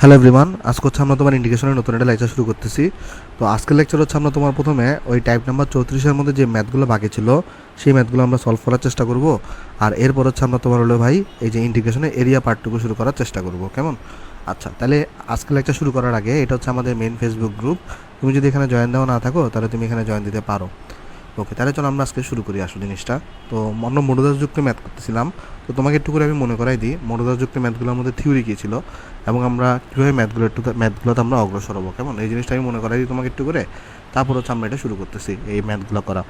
Hello everyone, আজকে হচ্ছে আমরা তোমার ইন্ডিকেশনের নতুন একটা লেকচার শুরু করতেছি। তো আজকের লেকচার হচ্ছে আমরা তোমার প্রথমে ওই টাইপ নাম্বার 34-এর মধ্যে যে ম্যাথগুলো বাকি ছিল সেই ম্যাথগুলো আমরা সলভ করার চেষ্টা করব। আর এরপর হচ্ছে আমরা তোমার হলো ভাই এই যে ইন্ডিকেশনের এরিয়া পার্টটুকু শুরু করার চেষ্টা করব, কেমন? আচ্ছা, তাহলে আজকের লেকচার শুরু করার আগে এটা হচ্ছে আমাদের মেন ফেসবুক গ্রুপ। তুমি যদি এখানে জয়েন দেওয়া না থাকো তাহলে তুমি এখানে জয়েন দিতে পারো। ওকে, তাহলে চলো আমরা আজকে শুরু করি আসল জিনিসটা। তো আমরা মডুলাসযুক্ত ম্যাথ করতেছিলাম। তো তোমাকে একটু করে আমি মনে করাই দিই মডুলাসযুক্ত ম্যাথগুলোর মধ্যে থিওরি কী ছিল এবং আমরা কীভাবে ম্যাথগুলোতে আমরা অগ্রসর হবো, কেমন? এই জিনিসটা আমি মনে করাই দিই তোমাকে একটু করে। তারপর হচ্ছে আমরা এটা শুরু করতেছি এই ম্যাথগুলো করা।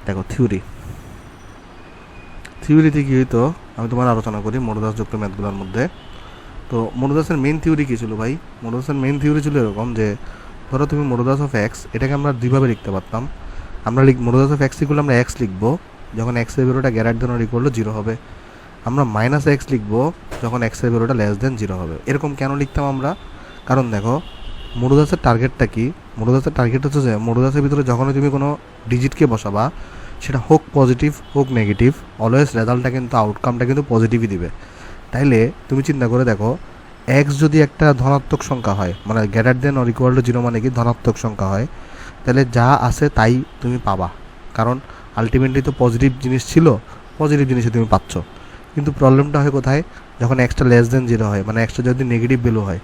দেখো থিওরিতে কী হইতো আমি তোমার আলোচনা করি মডুলাসযুক্ত ম্যাথগুলোর মধ্যে। তো মডুলাসের মেন থিওরি কী ছিল ভাই? মডুলাসের মেন থিওরি ছিল এরকম যে ধরো তুমি মডুলাস অফ এক্স এটাকে আমরা দুইভাবে লিখতে পারতাম। আমরা মডুলাস অফ এক্স ইকুয়াল আমরা এক্স লিখবো যখন এক্সের ভ্যালুটা greater than or equal to 0 হবে। আমরা মাইনাস এক্স লিখবো যখন এক্সের ভ্যালুটা লেস দেন 0 হবে। এরকম কেন লিখতাম আমরা? কারণ দেখো মডুলাসের টার্গেটটা কি? মডুলাসের টার্গেট হচ্ছে যে মডুলাসের ভিতরে যখনই তুমি কোনো ডিজিটকে বসাবা সেটা হোক পজিটিভ হোক নেগেটিভ, অলওয়েজ রেজাল্টটা কিন্তু আউটকামটা কিন্তু পজিটিভই দিবে। তাইলে তুমি চিন্তা করে দেখো, এক্স যদি একটা ধনাত্মক সংখ্যা হয় মানে greater than or equal to 0 মানে কি ধনাত্মক সংখ্যা হয়, তাহলে যা আছে তাই তুমি পাবা। কারণ আলটিমেটলি তো পজিটিভ জিনিস ছিল, পজিটিভ জিনিসে তুমি পাচ্ছ। কিন্তু প্রবলেমটা হয় কোথায়? যখন এক্সটা লেস দেন 0 হয়, মানে এক্সটা যদি নেগেটিভ ভ্যালু হয়,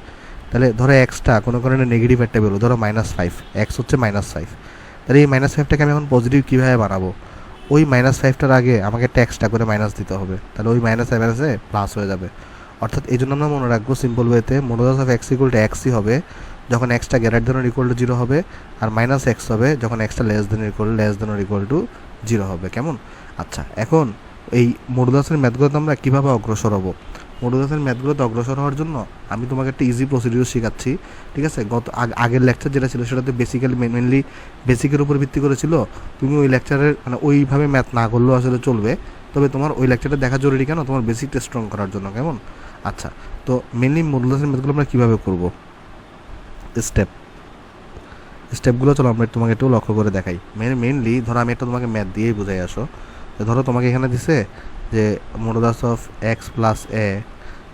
তাহলে ধরো এক্সটা কোনো কারণে নেগেটিভ একটা ভ্যালু, ধরো -5, এক্স হচ্ছে -5, তাহলে এই -5টাকে আমি এখন পজিটিভ কীভাবে বানাবো? ওই -5টার আগে আমাকে একটা এক্সট্রা করে মাইনাস দিতে হবে, তাহলে ওই মাইনাসে প্লাস হয়ে যাবে। অর্থাৎ এই জন্য আমরা মনে রাখবো সিম্পল ওয়েতে modulus of x equal to এক্সই হবে যখন এক্সটা greater than or equal to 0 হবে, আর মাইনাস এক্স হবে যখন এক্সটা less than or equal to 0 হবে, কেমন? আচ্ছা, এখন এই মডুলাসের ম্যাথগুলোতে আমরা কীভাবে অগ্রসর হব? মডুলাসের ম্যাথগুলোতে অগ্রসর হওয়ার জন্য আমি তোমাকে একটা ইজি প্রসিডিউর শেখাচ্ছি, ঠিক আছে? আগের লেকচার যেটা ছিল সেটাতে বেসিক্যালি মেনলি বেসিকের উপর ভিত্তি করেছিল। তুমি ওই লেকচারের মানে ওইভাবে ম্যাথ না করলেও আসলে চলবে, তবে তোমার ওই লেকচারটা দেখা জরুরি কেন? তোমার বেসিকটা স্ট্রং করার জন্য, কেমন? আচ্ছা, তো মেনলি মডুলাসের ম্যাথগুলো আমরা কীভাবে করবো, স্টেপগুলো চলো আমরা তোমাকে একটু লক্ষ্য করে দেখাই। মেনলি ধরো আমি একটা তোমাকে ম্যাথ দিয়েই বুঝাই আসো। ধরো তোমাকে এখানে দিছে যে মডুলাস অফ এক্স প্লাস এ,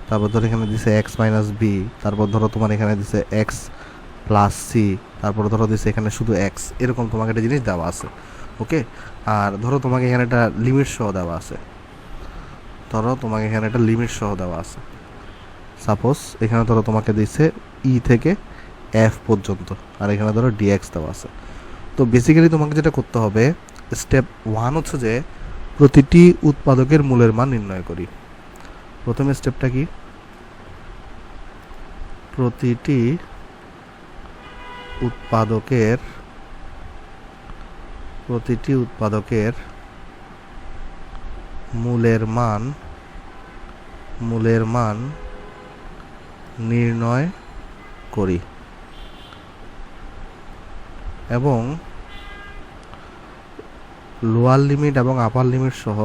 তারপর ধরো এখানে দিছে এক্স মাইনাস বি, তারপর ধরো তোমার এখানে দিছে এক্স প্লাস সি, তারপর ধরো দিছে এখানে শুধু এক্স, এরকম তোমাকে একটা জিনিস দেওয়া আছে। ওকে, আর ধরো তোমাকে এখানে একটা লিমিট সহ দেওয়া আছে। সাপোজ এখানে ধরো তোমাকে দিচ্ছে ই থেকে এফ পর্যন্ত, আর এখানে ধরো ডিএক্স দেওয়া আছে। তো বেসিক্যালি তোমাকে যেটা করতে হবে, স্টেপ 1 হচ্ছে যে প্রতিটি উৎপাদকের মূলের মান নির্ণয় করি। প্রথমে স্টেপটা কি? প্রতিটি উৎপাদকের মূলের মান নির্ণয় করি এবং লোয়ার লিমিট এবং আপার লিমিট সহ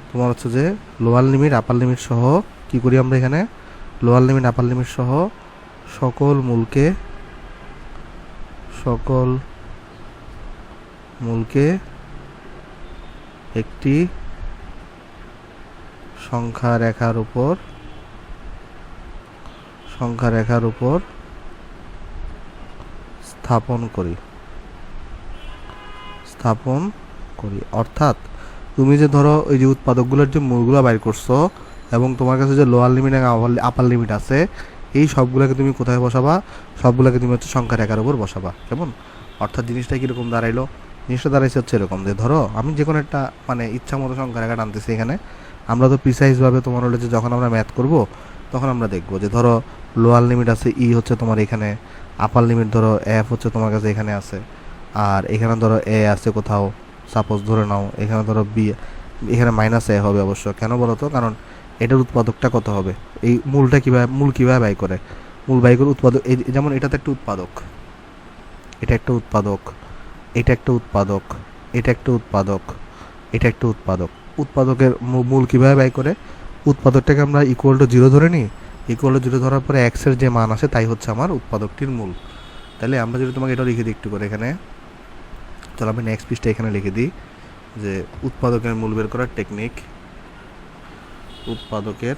তোমার হচ্ছে যে লোয়ার লিমিট আপার লিমিট সহ কি করি আমরা এখানে? লোয়ার লিমিট আপার লিমিট সহ সকল মূলকে একটি সংখ্যা রেখার উপর স্থাপন করি। অর্থাৎ তুমি যে ধরো এই যে উৎপাদকগুলোর যে মূলগুলো বাইর করছো এবং তোমার কাছে যে লোয়ার লিমিট এবং আপার লিমিট আছে, এই সবগুলোকে তুমি কোথায় বসাবা? সবগুলোকে তুমি হচ্ছে সংখ্যা রেখার উপর বসাবা, কেমন? অর্থাৎ জিনিসটা কীরকম দাঁড়াইলো? জিনিসটা দাঁড়াইছে হচ্ছে এরকম যে ধরো আমি যে কোনো একটা মানে ইচ্ছা মতো সংখ্যা রেখা টানতেছি এখানে। আমরা তো প্রিসাইজভাবে তোমার হলো যে যখন আমরা ম্যাথ করব তখন আমরা দেখবো যে ধরো লোয়ার লিমিট আছে ই হচ্ছে তোমার এখানে, আপার লিমিট ধরো এফ হচ্ছে তোমার কাছে এখানে আছে, আর এখানে ধরো এ আছে কোথাও, সাপোজ ধরে নাও এখানে ধরো বি, এখানে মাইনাস এ হবে অবশ্য। কেন বলো তো? কারণ এটার উৎপাদকটা কত হবে? এই মূল কীভাবে বাই করে? মূল বাই করে উৎপাদক, এই যেমন এটাতে একটা উৎপাদক, এটা একটা উৎপাদক, উৎপাদকের মূল কীভাবে বাই করে? উৎপাদকটাকে আমরা ইকুয়াল টু 0 ধরে নিই। ইকুয়াল টু 0 ধরার পরে এক্সের যে মান আসে তাই হচ্ছে আমার উৎপাদকটির মূল। তাহলে আমরা যদি তোমাকে এটা লিখে দিই একটু করে, এখানে চলো আমি নেক্সট পৃষ্ঠা এখানে লিখে দিই যে উৎপাদকের মূল বের করার টেকনিক। উৎপাদকের,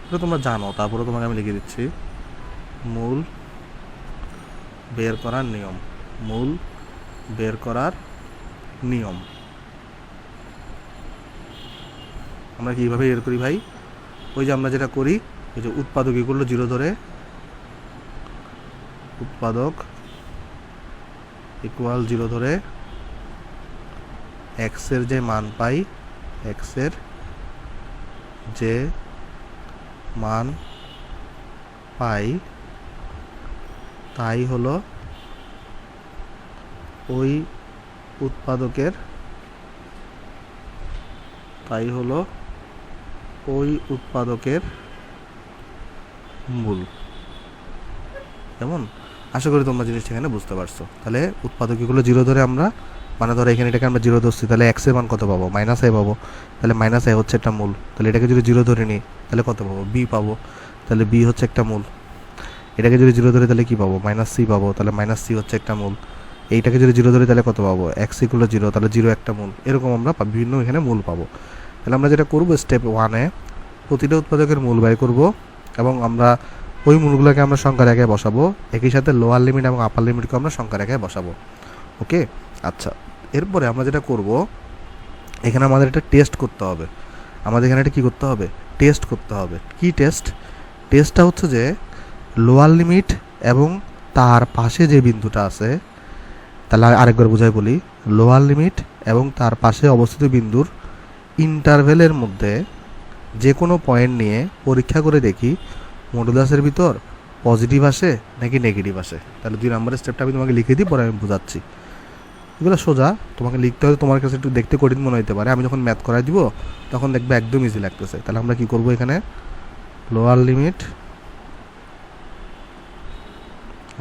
এটা তোমরা জানো, তারপরে তোমাকে আমি লিখে দিচ্ছি মূল বের করার নিয়ম। মূল বের করার নিয়ম আমরা কীভাবে বের করি ভাই? ওই যে আমরা যেটা করি, ওই যে উৎপাদক ইকুয়াল টু 0 ধরে, উৎপাদক ইকুয়াল 0 ধরে এক্সের যে মান পাই, এক্সের যে মান পাই তাই হলো ওই উৎপাদকের, মূল। যেমন আশা করি তোমরা জিনিসটা এখানে বুঝতে পারছো। তাহলে উৎপাদকগুলো 0 ধরে আমরা, মানে ধরো এখানে এটাকে আমরা 0 ধরছি, তাহলে এক্সের মান কত পাবো? -a পাবো। তাহলে -a হচ্ছে একটা মূল। তাহলে এটাকে যদি 0 ধরে নিই তাহলে কত পাবো? b পাবো। তাহলে b হচ্ছে একটা মূল। এটাকে যদি 0 ধরে তাহলে কি পাবো? -c পাবো। তাহলে -c হচ্ছে একটা মূল। এইটাকে যদি 0 ধরে তাহলে কত পাবো? x = 0, তাহলে 0 একটা মূল। এরকম আমরা বিভিন্ন এখানে মূল পাবো। তাহলে আমরা যেটা করবো, স্টেপ 1-এ প্রতিটা উৎপাদকের মূল বের করব এবং আমরা ওই মূলগুলোকে আমরা সংখ্যা রেখায় বসাবো। একই সাথে লোয়ার লিমিট এবং আপার লিমিটকে আমরা সংখ্যা রেখায় বসাবো। ওকে, আচ্ছা। এরপরে আমরা যেটা করব, এখানে আমাদের একটা টেস্ট করতে হবে। আমাদের এখানে একটা কী করতে হবে? টেস্ট করতে হবে। কি টেস্ট? টেস্টটা হচ্ছে যে লোয়ার লিমিট এবং তার পাশে যে বিন্দুটা আছে, তাহলে আরেকবার বোঝাই বলি, লোয়ার লিমিট এবং তার পাশে অবস্থিত বিন্দুর ইন্টারভেলের মধ্যে যে কোনো পয়েন্ট নিয়ে পরীক্ষা করে দেখি মডুলাসের ভিতর পজিটিভ আসে নাকি নেগেটিভ আসে। তাহলে 2 নম্বরের স্টেপটা আমি তোমাকে লিখে দিই, পরে আমি বোঝাচ্ছি। এগুলো সোজা, তোমাকে লিখতে হলে তোমার কাছে একটু দেখতে কঠিন মনে হতে পারে। আমি যখন ম্যাথ করাই দিব তখন দেখবে একদম ইজি লাগতেছে। তাহলে আমরা কি করব, এখানে লোয়ার লিমিট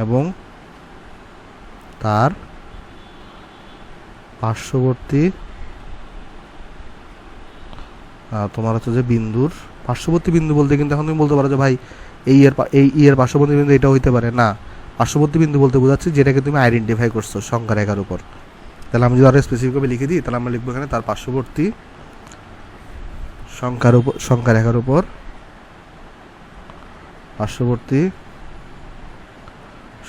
এবং তার পার্শ্ববর্তী তোমার হচ্ছে যে বিন্দুর পার্শ্ববর্তী বিন্দু বলতে কিন্তু এখন তুমি বলতে পারো যে ভাই এই এর পার্শ্ববর্তী বিন্দু এটা হইতে পারে না। পার্শ্ববর্তী বিন্দু বলতে বোঝাচ্ছি যেটাকে তুমি আইডেন্টিফাই করছো সংখ্যা রেখার উপর। তাহলে আমি যদি আরও স্পেসিফিকভাবে লিখে দিই, তাহলে আমরা লিখবো এখানে তার পার্শ্ববর্তী সংখ্যা রেখার উপর, পার্শ্ববর্তী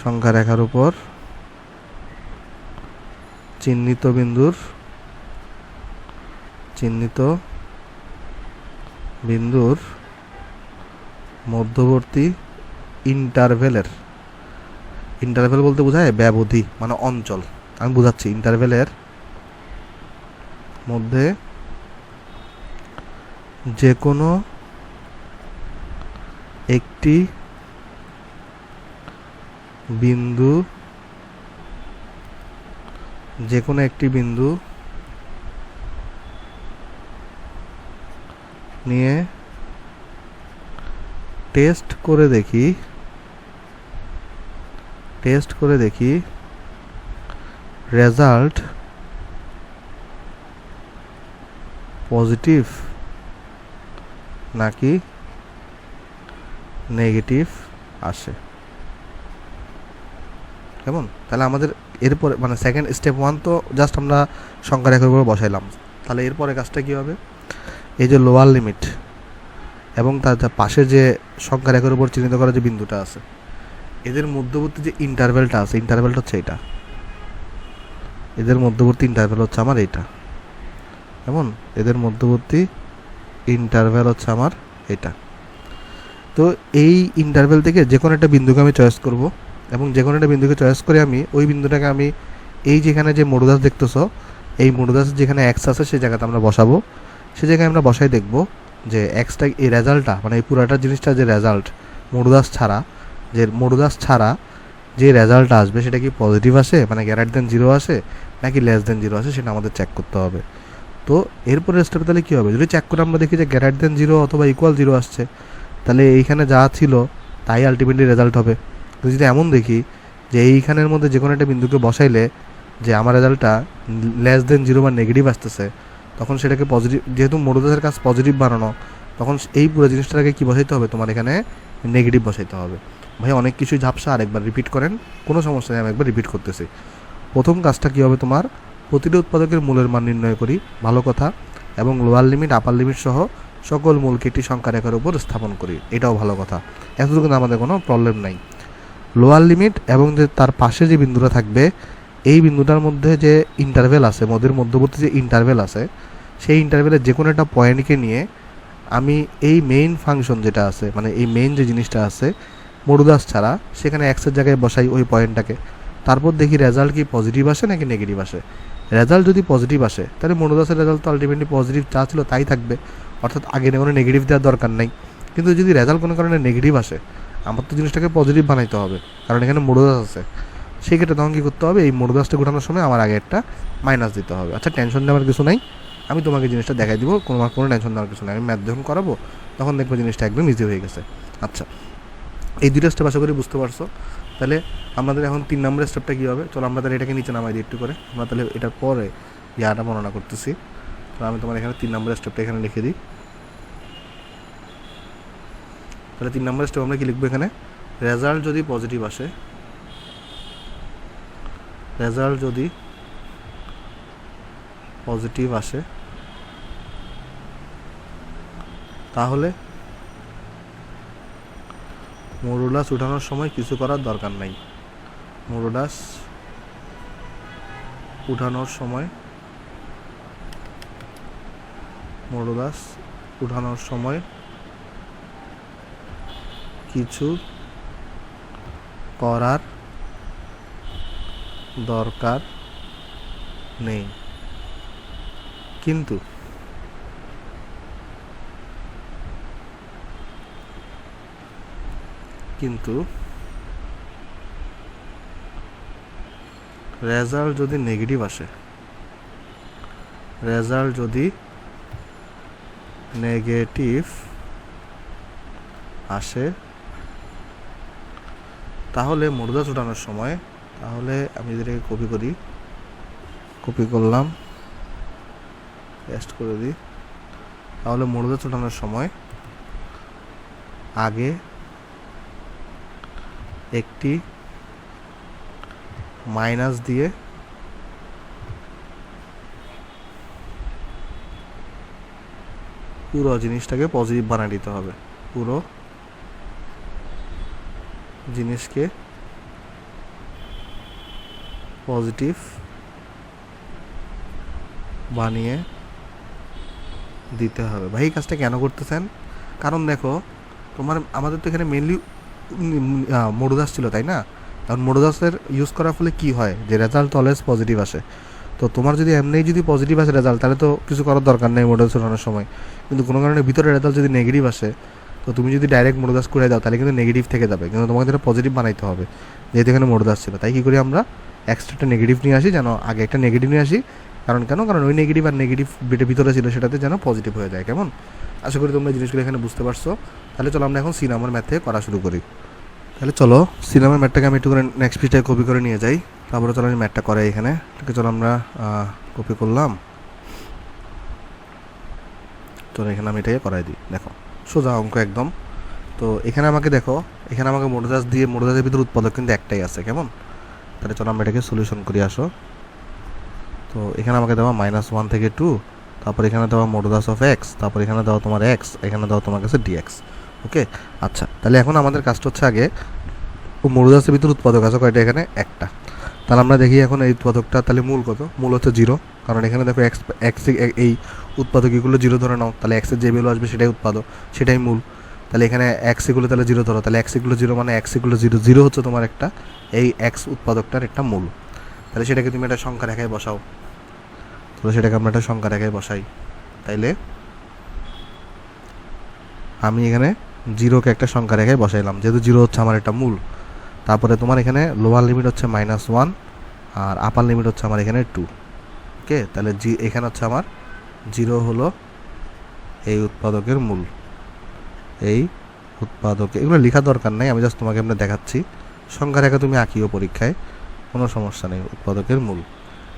সংখ্যা রেখার উপর চিহ্নিত বিন্দুর মধ্যবর্তী ইন্টারভেল বলতে বোঝায় ব্যবধি, মানে অঞ্চল। আমি বোঝাচ্ছি, ইন্টারভেলের মধ্যে যে কোনো একটি বিন্দু নিয়ে টেস্ট করে দেখি রেজাল্ট পজিটিভ নাকি নেগেটিভ আসে। কেমন? তাহলে আমাদের এরপরে মানে সেকেন্ড স্টেপ 1 তো জাস্ট আমরা সংখ্যা রেখার উপর বসাইলাম। তাহলে এরপরে কাজটা কী হবে? এই যে লোয়ার লিমিট এবং তার পাশে যে সংখ্যা রেখার উপর চিহ্নিত করা যে বিন্দুটা আছে, এদের মধ্যবর্তী যে ইন্টারভেলটা আছে, ইন্টারভেলটা হচ্ছে এটা। এদের মধ্যবর্তী ইন্টারভেল হচ্ছে আমার এইটা। কেমন? এদের মধ্যবর্তী ইন্টারভেল হচ্ছে আমার এটা। তো এই ইন্টারভেল থেকে যে কোনো একটা বিন্দুকে আমি চয়েস করব এবং যে কোনো একটা বিন্দুকে চয়েস করে আমি ওই বিন্দুটাকে আমি এই যেখানে যে মডুলাস দেখতেছো, এই মডুলাসের যেখানে এক্স আছে সেই জায়গাতে আমরা বসাবো। সেই জায়গায় আমরা বসাই দেখব যে এক্সটা, এই রেজাল্টটা মানে এই পুরাটা জিনিসটা যে রেজাল্ট মডুলাস ছাড়া যে রেজাল্টটা আসবে সেটা কি পজিটিভ আসে, মানে >0 আসে নাকি <0 আসে, সেটা আমাদের চেক করতে হবে। তো এরপরে স্টেপে তাহলে কী হবে? যদি চেক করে আমরা দেখি যে >0 অথবা =0 আসছে, তাহলে এইখানে যা ছিল তাই আলটিমেটলি রেজাল্ট হবে। তো যদি এমন দেখি যে এইখানের মধ্যে যে কোনো একটা বিন্দুকে বসাইলে যে আমার রেজাল্টটা <0 বা নেগেটিভ আসতেছে, তখন সেটাকে পজিটিভ, যেহেতু মডুলাসের কাজ পজিটিভ বানানো, তখন এই পুরো জিনিসটাকে কী বসাইতে হবে? তোমার এখানে নেগেটিভ বসাইতে হবে। ভাই অনেক কিছুই ঝাপসা, আরেকবার রিপিট করেন, কোনো সমস্যা নেই, আমি একবার রিপিট করতেছি। প্রথম কাজটা কী হবে তোমার, প্রতিটি উৎপাদকের মূলের মান নির্ণয় করি, ভালো কথা, এবং লোয়ার লিমিট আপার লিমিট সহ সকল মূলকে একটি সংখ্যা রেখার উপর স্থাপন করি, এটাও ভালো কথা, এতটুকু কিন্তু আমাদের কোনো প্রবলেম নাই। লোয়ার লিমিট এবং যে তার পাশে যে বিন্দুটা থাকবে, এই বিন্দুটার মধ্যে যে ইন্টারভেল আছে, মধ্যবর্তী যে ইন্টারভেল আছে, সেই ইন্টারভেলের যে কোনো একটা পয়েন্টকে নিয়ে আমি এই মেইন ফাংশন যেটা আছে, মানে এই মেইন যে জিনিসটা আছে মডুলাস ছাড়া, সেখানে এক্সের জায়গায় বসাই ওই পয়েন্টটাকে। তারপর দেখি রেজাল্ট কি পজিটিভ আসে নাকি নেগেটিভ আসে। রেজাল্ট যদি পজিটিভ আসে তাহলে মডুলাসের রেজাল্ট তো আলটিমেটলি পজিটিভ যা ছিল তাই থাকবে, অর্থাৎ আগে কোনো নেগেটিভ দেওয়ার দরকার নেই। কিন্তু যদি রেজাল্ট কোনো কারণে নেগেটিভ আসে, আমার তো জিনিসটাকে পজিটিভ বানাইতে হবে, কারণ এখানে মডুলাস আছে। সেই ক্ষেত্রে তখন কী করতে হবে, এই মডুলাসটা গোটানোর সময় আমার আগে একটা মাইনাস দিতে হবে। আচ্ছা, টেনশন নেওয়ার কিছু নাই, আমি তোমাকে জিনিসটা দেখাই দিব, কোনো টেনশন নেওয়ার কিছু নেই। আমি ম্যাথ যখন করাবো তখন দেখবো জিনিসটা একদম ইজি হয়ে গেছে। আচ্ছা, এই দুইটা স্টেপ আশা করি বুঝতে পারছো। তাহলে আমাদের এখন 3 নম্বরের স্টেপটা কী হবে, চলো আমরা তাহলে এটাকে নিচে নামাই দিই একটু করে, আমরা তাহলে এটার পরে ইয়াটা বর্ণনা করতেছি। তো আমি তোমার এখানে 3 নম্বরের স্টেপটা এখানে লিখে দিই। তাহলে 3 নম্বরের স্টেপ আমরা কি লিখবো এখানে, রেজাল্ট যদি পজিটিভ আসে, রেজাল্ট যদি পজিটিভ আসে তাহলে মডুলাস উঠানোর সময় কিছু করার দরকার নাই। মডুলাস উঠানোর সময় কিছু করার দরকার নেই। কিন্তু রেজাল্ট যদি নেগেটিভ আসে, তাহলে মডুলাস উঠানোর সময়, তাহলে আমি এটাকে কপি করলাম, পেস্ট করে দিই। তাহলে মডুলাস উঠানোর সময় আগে একটি মাইনাস দিয়ে পুরো জিনিসটাকে পজিটিভ বানিয়ে দিতে হবে, পুরো জিনিসকে পজিটিভ বানিয়ে দিতে হবে। ভাই এই কাজটা কেন করতেছেন, কারণ দেখো আমাদের তো এখানে মেনলি মডুলাস ছিল, তাই না? কারণ মডুলাসের ইউজ করার ফলে কি হয়, যে রেজাল্ট অলওয়েজ পজিটিভ আসে। তো তোমার যদি এমনি যদি পজিটিভ আসে রেজাল্ট, তাহলে তো কিছু করার দরকার নেই মডুলাস উঠানোর সময়। কিন্তু কোনো কারণে ভিতরে রেজাল্ট যদি নেগেটিভ আসে, তো তুমি যদি ডাইরেক্ট মডুলাস করে দাও তাহলে কিন্তু নেগেটিভ থেকে যাবে, কিন্তু তোমাকে যেটা পজিটিভ বানাইতে হবে, যেহেতু এখানে মডুলাস ছিল। তাই কী করি আমরা, এক্সট্রা একটা নেগেটিভ নিয়ে আসি, যেন আগে একটা নেগেটিভ নিয়ে আসি। কারণ ওই নেগেটিভ আর নেগেটিভ ভিতরে ছিল সেটাতে যেন পজিটিভ হয়ে যায়। কেমন, আশা করি তোমরা জিনিসগুলো এখানে বুঝতে পারছো। তাহলে চলো আমরা এখন সি নাম্বার ম্যাথ থেকে করা শুরু করি। তাহলে চলো সি নাম্বার ম্যাথটাকে আমি একটু করে নেক্সট পেজটাকে কপি করে নিয়ে যাই, তারপরে চলো আমি ম্যাথটা করাই এখানে। ঠিক আছে, চলো আমরা কপি করলাম, চলো এখানে আমি এটাকে করাই দিই। দেখো সোজা অঙ্ক একদম। তো এখানে আমাকে দেখো, এখানে আমাকে মডুলাসের ভিতরে উৎপাদক কিন্তু একটাই আছে। কেমন, তাহলে চলো আমরা এটাকে সলিউশন করি, আসো। তো এখানে আমাকে দেওয়া -1 থেকে 2, তারপর এখানে দেওয়া মডুলাস অফ এক্স, তারপর এখানে দেওয়া তোমার এক্স, এখানে দেওয়া তোমার কাছে ডিএক্স। ওকে, আচ্ছা, তাহলে এখন আমাদের কাজটা হচ্ছে আগে মডুলাসের ভিতরে উৎপাদক আছে কয়টা, এখানে একটা। তাহলে আমরা দেখি এখন এই উৎপাদকটা তাহলে মূল কত, মূল হচ্ছে 0, কারণ এখানে দেখো এক্স এই উৎপাদকগুলো 0 ধরে নাও, তাহলে এক্সের যে ভ্যালু আসবে সেটাই উৎপাদক, সেটাই মূল। তাহলে এখানে এক্সগুলো তাহলে 0 ধরো, তাহলে এক্সগুলো 0 মানে এক্সগুলো 0 হচ্ছে তোমার একটা এই এক্স উৎপাদকটার একটা মূল। তাহলে সেটাকে তুমি একটা সংখ্যা রেখায় বসাও, তাহলে সেটাকে আমরা একটা সংখ্যা রেখায় বসাই। তাইলে আমি এখানে 0কে একটা সংখ্যা রেখায় বসাইলাম, যেহেতু 0 হচ্ছে আমার একটা মূল। তারপরে তোমার এখানে লোয়ার লিমিট হচ্ছে -1 আর আপার লিমিট হচ্ছে আমার এখানে 2। ওকে, তাহলে এখানে হচ্ছে আমার 0 হলো এই উৎপাদকের মূল, এই উৎপাদকে, এগুলো লেখা দরকার নেই, আমি জাস্ট তোমাকে আমরা দেখাচ্ছি। সংখ্যা রেখা তুমি আঁকিও পরীক্ষায়, কোনো সমস্যা নেই, উৎপাদকের মূল।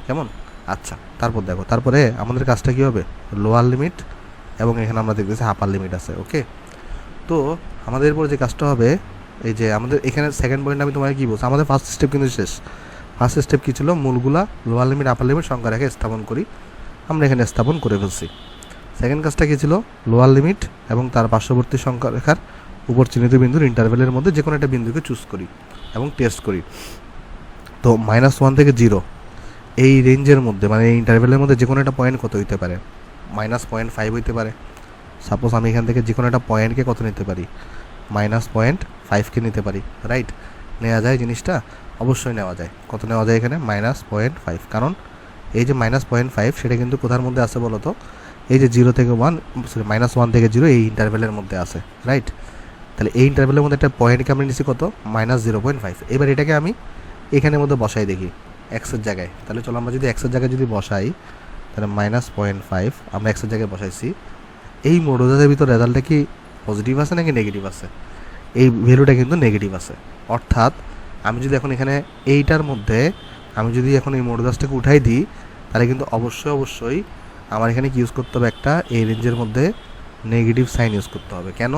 কেমন, আচ্ছা। তারপর দেখো, তারপরে আমাদের কাজটা কী হবে, লোয়ার লিমিট এবং এখানে আমরা দেখতেছি আপার লিমিট আছে। ওকে, তো আমাদের এরপর যে কাজটা হবে, এই যে আমাদের এখানে সেকেন্ড পয়েন্ট আমি তোমাকে কী বলছি, আমাদের ফার্স্ট স্টেপ কিন্তু শেষ। ফার্স্ট স্টেপ কী ছিল, মূলগুলা লোয়ার লিমিট আপার লিমিট সংখ্যা রেখে স্থাপন করি, আমরা এখানে স্থাপন করে ফেলছি। সেকেন্ড কাজটা কী ছিল, লোয়ার লিমিট এবং তার পার্শ্ববর্তী সংখ্যা রেখার উপর চিহ্নিত বিন্দুর ইন্টারভেলের মধ্যে যে কোনো একটা বিন্দুকে চুজ করি এবং টেস্ট করি। তো -1 থেকে 0 এই রেঞ্জের মধ্যে, মানে এই ইন্টারভেলের মধ্যে যে কোনো একটা পয়েন্ট কত হইতে পারে, -0.5 হইতে পারে। সাপোজ আমি এখান থেকে যে কোনো একটা পয়েন্টকে কত নিতে পারি, -0.5কে নিতে পারি, রাইট? নেওয়া যায় জিনিসটা, অবশ্যই নেওয়া যায়। কত নেওয়া যায় এখানে, -0.5, কারণ এই যে -0.5 সেটা কিন্তু কোথার মধ্যে আছে বলো তো, এই যে 0 থেকে 1, সরি -1 থেকে 0 এই ইন্টারভেলের মধ্যে আছে, রাইট? তাহলে এই ইন্টারভেলের মধ্যে একটা পয়েন্টকে আমরা নিচ্ছি কত, -0.5। এবার এটাকে আমি এখানের মধ্যে বসাই দেখি এক্সের জায়গায়। তাহলে চলো আমরা যদি এক্সের জায়গায় যদি বসাই, তাহলে -0.5 আমরা এক্সের জায়গায় বসাইছি। এই মডুলাসের ভিতর রেজাল্টটা কি পজিটিভ আছে নাকি নেগেটিভ আছে? এই ভ্যালুটা কিন্তু নেগেটিভ আছে। অর্থাৎ আমি যদি এখন এখানে এইটার মধ্যে আমি যদি এখন এই মডুলাসটাকে উঠাই দিই, তাহলে কিন্তু অবশ্যই আমার এখানে কি ইউজ করতে হবে, একটা এই রেঞ্জের মধ্যে নেগেটিভ সাইন ইউজ করতে হবে। কেন?